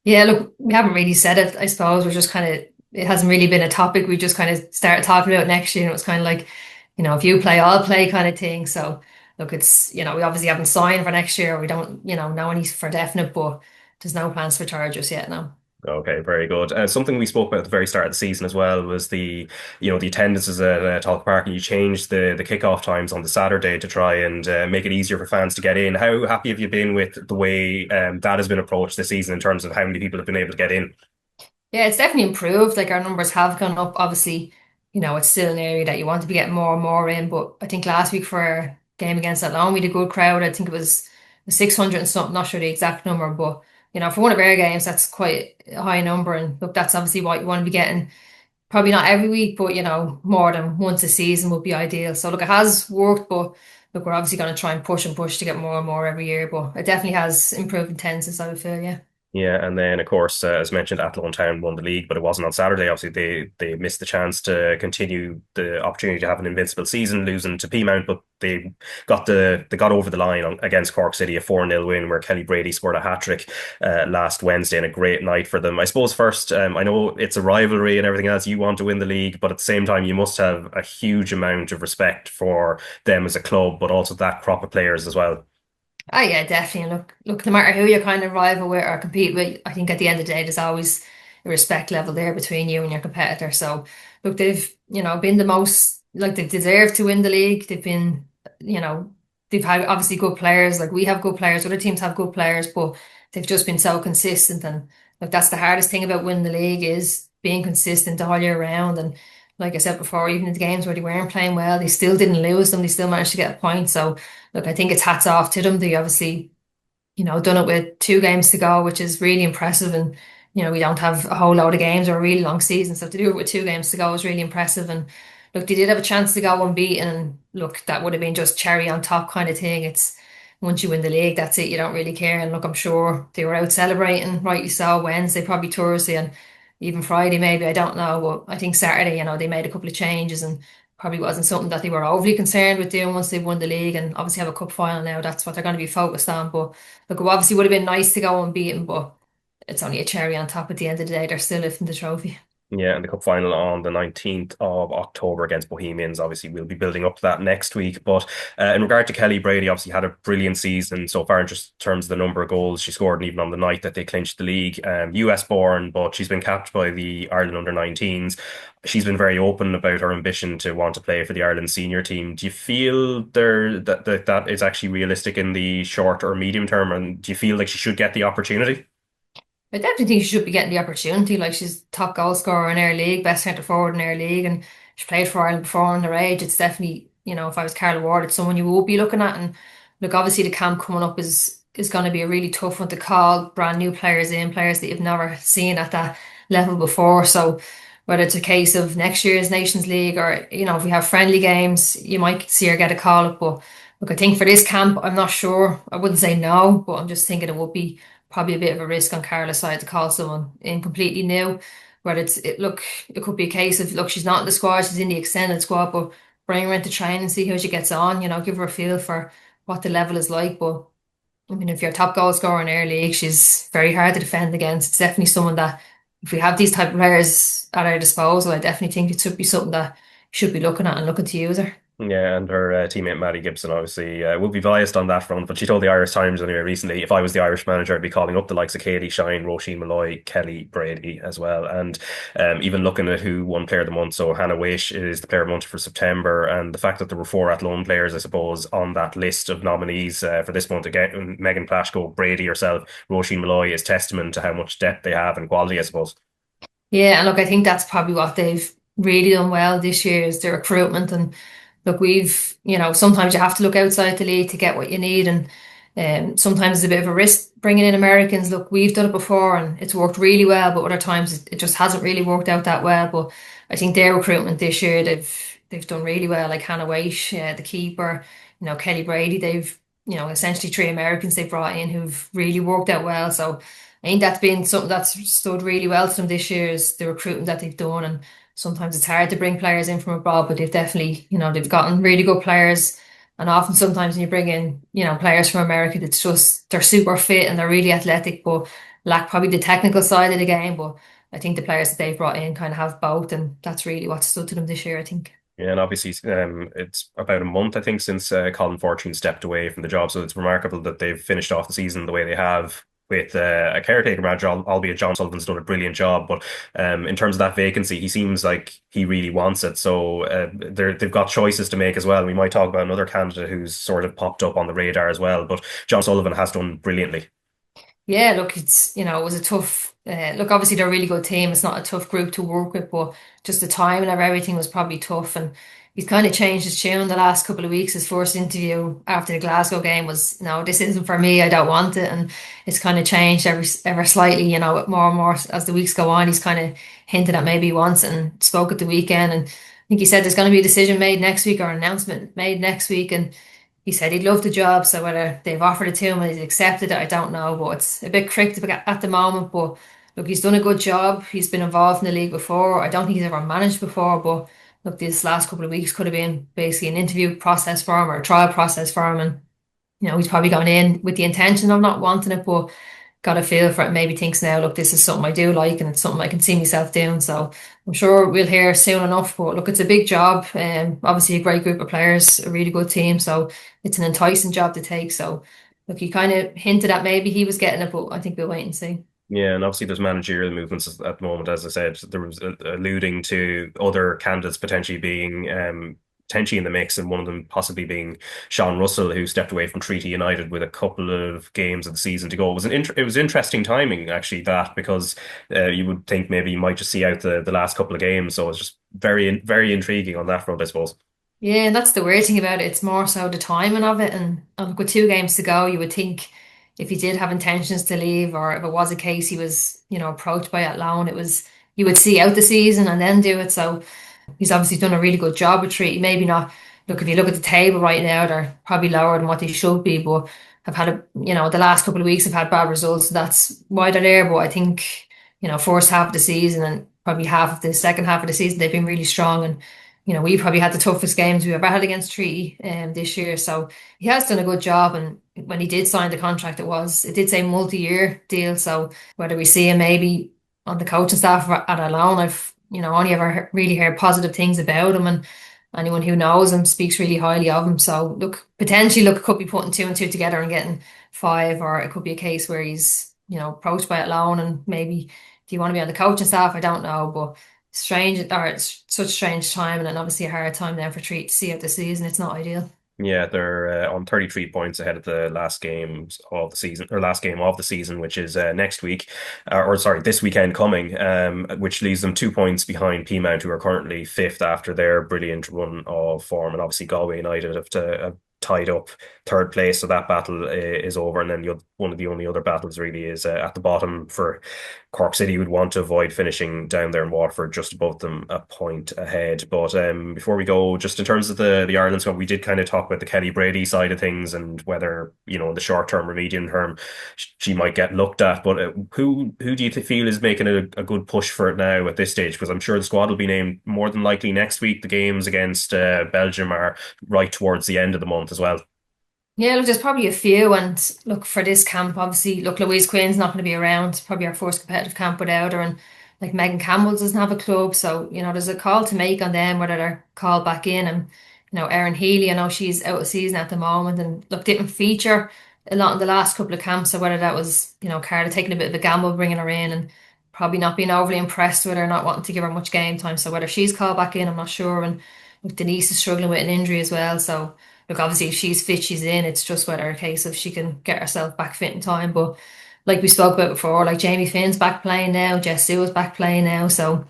Yeah, look, we haven't really said it, I suppose. We're just kind of, it hasn't really been a topic. We just kind of started talking about it next year, and it was kind of like, if you play, I'll play kind of thing. So look, it's, we obviously haven't signed for next year. We don't, know any for definite, but there's no plans for charge just yet now. Okay, very good. Something we spoke about at the very start of the season as well was the attendances at Talk Park, and you changed the kickoff times on the Saturday to try and make it easier for fans to get in. How happy have you been with the way that has been approached this season in terms of how many people have been able to get in? Yeah, it's definitely improved. Like, our numbers have gone up. Obviously, it's still an area that you want to be getting more and more in. But I think last week for our game against Athlone, we had a good crowd. I think it was 600 and something, not sure the exact number, but for one of our games, that's quite a high number. And look, that's obviously what you want to be getting. Probably not every week, but more than once a season would be ideal. So look, it has worked, but look, we're obviously going to try and push to get more and more every year. But it definitely has improved in tenses, I would feel, yeah. Yeah, and then of course, as mentioned, Athlone Town won the league, but it wasn't on Saturday. Obviously, they missed the chance to continue the opportunity to have an invincible season, losing to Peamount, but they got over the line against Cork City, a 4-0 win where Kelly Brady scored a hat-trick last Wednesday, and a great night for them. I suppose first, I know it's a rivalry and everything else. You want to win the league, but at the same time, you must have a huge amount of respect for them as a club, but also that crop of players as well. Oh yeah, definitely. Look, no matter who you kind of rival with or compete with, I think at the end of the day, there's always a respect level there between you and your competitor. So look, they've, been the most, like, they deserve to win the league. They've been, they've had obviously good players. Like, we have good players, other teams have good players, but they've just been so consistent. And look, that's the hardest thing about winning the league, is being consistent all year round. And like I said before, even in the games where they weren't playing well, they still didn't lose them. They still managed to get a point. So look, I think it's hats off to them. They obviously, done it with 2 games to go, which is really impressive. And, we don't have a whole load of games or a really long season. So to do it with 2 games to go is really impressive. And look, they did have a chance to go unbeaten. And look, that would have been just cherry on top kind of thing. It's, once you win the league, that's it. You don't really care. And look, I'm sure they were out celebrating, rightly so, Wednesday, probably Thursday, and even Friday maybe, I don't know. But I think Saturday, they made a couple of changes, and probably wasn't something that they were overly concerned with doing once they won the league, and obviously have a cup final now. That's what they're going to be focused on. But look, it obviously would have been nice to go unbeaten, but it's only a cherry on top at the end of the day. They're still lifting the trophy. Yeah, and the cup final on the 19th of October against Bohemians. Obviously, we'll be building up to that next week. But in regard to Kelly Brady, obviously had a brilliant season so far in just terms of the number of goals she scored, and even on the night that they clinched the league. US born, but she's been capped by the Ireland under-19s. She's been very open about her ambition to want to play for the Ireland senior team. Do you feel that is actually realistic in the short or medium term? And do you feel like she should get the opportunity? I definitely think she should be getting the opportunity. Like, she's top goal scorer in our league, best centre forward in our league, and she played for Ireland before her age. It's definitely, if I was Carla Ward, it's someone you would be looking at. And look, obviously the camp coming up is going to be a really tough one to call. Brand new players in, players that you've never seen at that level before. So whether it's a case of next year's Nations League, or if we have friendly games, you might see her get a call up. But look, I think for this camp, I'm not sure. I wouldn't say no, but I'm just thinking it would be probably a bit of a risk on Carla's side to call someone in completely new. Where it could be a case of, look, she's not in the squad, she's in the extended squad, but bring her into training and see how she gets on. Give her a feel for what the level is like. But I mean, if you're a top goal scorer in our league, she's very hard to defend against. It's definitely someone that, if we have these type of players at our disposal, I definitely think it should be something that you should be looking at and looking to use her. Yeah, and her teammate Maddie Gibson obviously would be biased on that front, but she told the Irish Times anyway recently, if I was the Irish manager, I'd be calling up the likes of Katie Shine, Roisin Malloy, Kelly Brady as well, and even looking at who won Player of the Month. So Hannah Wish is the Player of the Month for September, and the fact that there were 4 Athlone players, I suppose, on that list of nominees for this month, again, Megan Plashko, Brady herself, Roisin Malloy, is testament to how much depth they have and quality, I suppose. Yeah, and look, I think that's probably what they've really done well this year is the recruitment. And look, sometimes you have to look outside the league to get what you need, and sometimes it's a bit of a risk bringing in Americans. Look, we've done it before and it's worked really well, but other times it just hasn't really worked out that well. But I think their recruitment this year, they've done really well. Like Hannah Weish, the keeper, Kelly Brady. They've essentially 3 Americans they brought in who've really worked out well. So I think that's been something that's stood really well to them this year is the recruitment that they've done. And sometimes it's hard to bring players in from abroad, but they've definitely, they've gotten really good players. And often sometimes when you bring in, players from America, it's just they're super fit and they're really athletic, but lack probably the technical side of the game. But I think the players that they've brought in kind of have both, and that's really what stood to them this year, I think. Yeah, and obviously it's about a month, I think, since Colin Fortune stepped away from the job. So it's remarkable that they've finished off the season the way they have with a caretaker manager, albeit John Sullivan's done a brilliant job. But in terms of that vacancy, he seems like he really wants it. So they've got choices to make as well. We might talk about another candidate who's sort of popped up on the radar as well. But John Sullivan has done brilliantly. Yeah, look, it was a tough. Look, obviously they're a really good team. It's not a tough group to work with, but just the timing of everything was probably tough. And he's kind of changed his tune the last couple of weeks. His first interview after the Glasgow game was, "No, this isn't for me. I don't want it." And it's kind of changed ever slightly. More and more as the weeks go on. He's kind of hinted at maybe he wants it and spoke at the weekend. And I think he said there's going to be a decision made next week or an announcement made next week. And he said he'd love the job, so whether they've offered it to him and he's accepted it, I don't know. But it's a bit cryptic at the moment. But look, he's done a good job. He's been involved in the league before. I don't think he's ever managed before. But look, these last couple of weeks could have been basically an interview process for him or a trial process for him. And, he's probably gone in with the intention of not wanting it, but got a feel for it. Maybe thinks now, look, this is something I do like and it's something I can see myself doing. So I'm sure we'll hear soon enough. But look, it's a big job. Obviously a great group of players, a really good team. So it's an enticing job to take. So look, he kind of hinted at maybe he was getting it, but I think we'll wait and see. Yeah, and obviously there's managerial movements at the moment. As I said, there was alluding to other candidates potentially being potentially in the mix, and one of them possibly being Sean Russell, who stepped away from Treaty United with a couple of games of the season to go. It was interesting timing actually, that because you would think maybe you might just see out the last couple of games. So it's just very very intriguing on that front, I suppose. Yeah, and that's the weird thing about it. It's more so the timing of it. And look, with 2 games to go, you would think if he did have intentions to leave, or if it was a case he was, approached by Athlone, you would see out the season and then do it. So he's obviously done a really good job with Treaty. Maybe not. Look, if you look at the table right now, they're probably lower than what they should be, but have had the last couple of weeks have had bad results. So that's why they're there. But I think, first half of the season and probably half of the second half of the season, they've been really strong. And we probably had the toughest games we've ever had against Treaty this year. So he has done a good job. And when he did sign the contract, it did say multi-year deal. So whether we see him maybe on the coaching staff at Athlone, I've only ever really heard positive things about him, and anyone who knows him speaks really highly of him. So potentially it could be putting 2 and 2 together and getting 5, or it could be a case where he's approached by Athlone and maybe, do you want to be on the coaching staff? I don't know, but it's such strange time, and then obviously a hard time now for Treat to see out the season. It's not ideal. Yeah, they're on 33 points ahead of the last game of the season, which is next week, this weekend coming, which leaves them 2 points behind Peamount, who are currently 5th after their brilliant run of form, and obviously Galway United have tied up 3rd place, so that battle is over. And then one of the only other battles really is at the bottom for Cork City, would want to avoid finishing down there in Waterford, just above them, a point ahead. But before we go, just in terms of the Ireland squad, we did kind of talk about the Kelly Brady side of things and whether, in the short term or medium term, she might get looked at. But who do you feel is making a good push for it now at this stage? Because I'm sure the squad will be named more than likely next week. The games against Belgium are right towards the end of the month as well. Yeah, look, there's probably a few, and look for this camp. Obviously, look, Louise Quinn's not going to be around. It's probably our first competitive camp without her, and like Megan Campbell doesn't have a club, so there's a call to make on them whether they're called back in. And Erin Healy, I know she's out of season at the moment, and look, didn't feature a lot in the last couple of camps. So whether that was Carla taking a bit of a gamble bringing her in, and probably not being overly impressed with her, not wanting to give her much game time. So whether she's called back in, I'm not sure. And look, Denise is struggling with an injury as well, so. Look, obviously, if she's fit, she's in. It's just whether a case of she can get herself back fit in time. But like we spoke about before, like Jamie Finn's back playing now, Jess Sue is back playing now. So,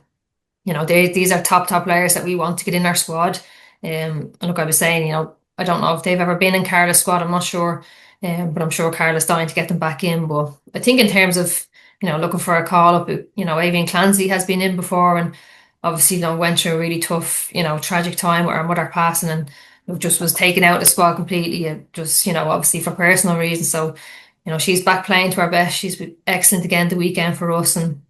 these are top players that we want to get in our squad. And look, I was saying, I don't know if they've ever been in Carla's squad. I'm not sure. But I'm sure Carla's dying to get them back in. But I think in terms of, looking for a call up, Avian Clancy has been in before, and obviously, went through a really tough, tragic time with her mother passing, and just was taken out of the squad completely, just, obviously for personal reasons. So, she's back playing to her best. She's been excellent again the weekend for us. And,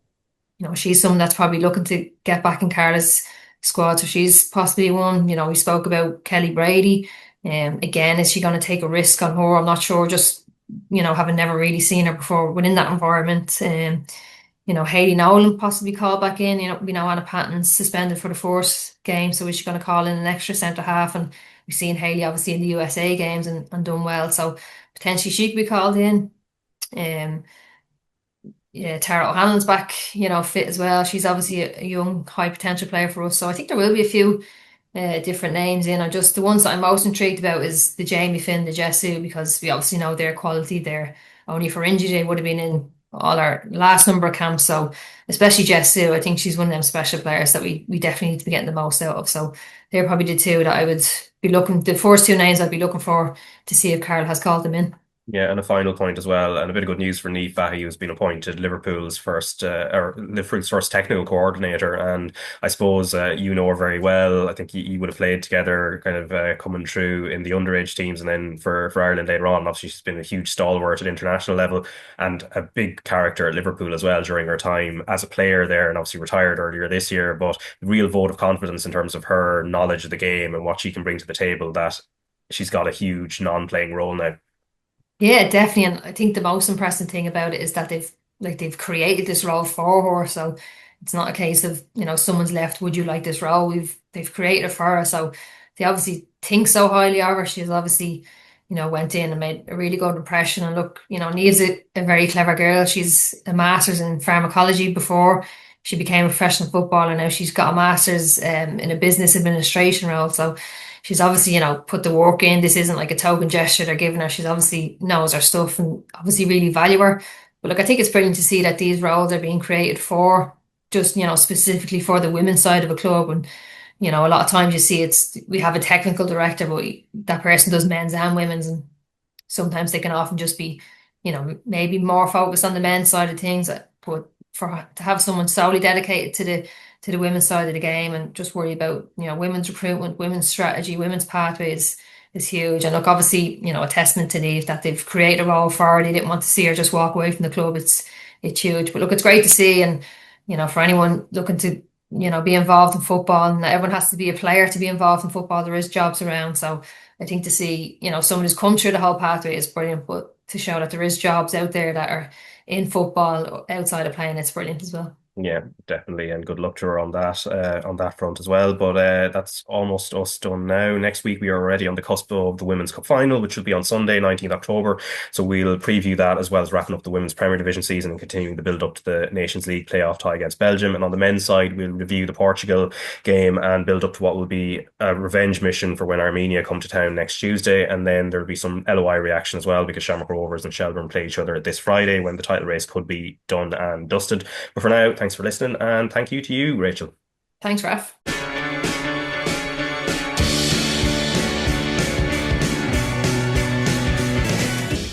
she's someone that's probably looking to get back in Carla's squad. So she's possibly one. We spoke about Kelly Brady. Again, is she going to take a risk on her? I'm not sure, just, having never really seen her before within that environment. Hayley Nolan possibly called back in. We know Anna Patton's suspended for the first game, so is she going to call in an extra centre half? And we've seen Hayley obviously in the USA games and done well, so potentially she could be called in. Yeah, Tara O'Hanlon's back, fit as well. She's obviously a young, high potential player for us. So I think there will be a few different names in. And just the ones that I'm most intrigued about is the Jamie Finn, the Jessu, because we obviously know their quality. They're only for injury, they would have been in all our last number of camps. So especially Jessu, I think she's one of them special players that we definitely need to be getting the most out of. So they're probably the two that I would be looking, the first two names I'd be looking for to see if Carl has called them in. Yeah, and a final point as well, and a bit of good news for Niamh Fahey, who's been appointed Liverpool's first technical coordinator. And I suppose you know her very well. I think you would have played together, kind of coming through in the underage teams, and then for Ireland later on. Obviously, she's been a huge stalwart at international level and a big character at Liverpool as well during her time as a player there, and obviously retired earlier this year. But real vote of confidence in terms of her knowledge of the game and what she can bring to the table, that she's got a huge non-playing role now. Yeah, definitely. And I think the most impressive thing about it is that they've created this role for her. So it's not a case of, someone's left, would you like this role? They've created it for her. So they obviously think so highly of her. She's obviously, went in and made a really good impression. And look, Niamh's a very clever girl. She's a master's in pharmacology before she became a professional footballer. Now she's got a master's in a business administration role. So she's obviously, put the work in. This isn't like a token gesture they're giving her. She's obviously knows her stuff and obviously really value her. But look, I think it's brilliant to see that these roles are being created for just, specifically for the women's side of a club. And, a lot of times you see we have a technical director, but that person does men's and women's. And sometimes they can often just be, maybe more focused on the men's side of things. But to have someone solely dedicated to the women's side of the game and just worry about, women's recruitment, women's strategy, women's pathways is huge. And look, obviously, a testament to Niamh that they've created a role for her. They didn't want to see her just walk away from the club. It's huge. But look, it's great to see. And, for anyone looking to, be involved in football, and everyone has to be a player to be involved in football. There is jobs around. So I think to see, someone who's come through the whole pathway is brilliant. But to show that there is jobs out there that are in football outside of playing, it's brilliant as well. Yeah, definitely, and good luck to her on that front as well. But that's almost us done now. Next week we are already on the cusp of the Women's Cup final, which will be on Sunday, 19th October. So we'll preview that as well as wrapping up the Women's Premier Division season and continuing the build up to the Nations League playoff tie against Belgium. And on the men's side, we'll review the Portugal game and build up to what will be a revenge mission for when Armenia come to town next Tuesday. And then there'll be some LOI reaction as well, because Shamrock Rovers and Shelbourne play each other this Friday when the title race could be done and dusted. But for now, thanks for listening, and thank you to you, Rachel. Thanks, Raf.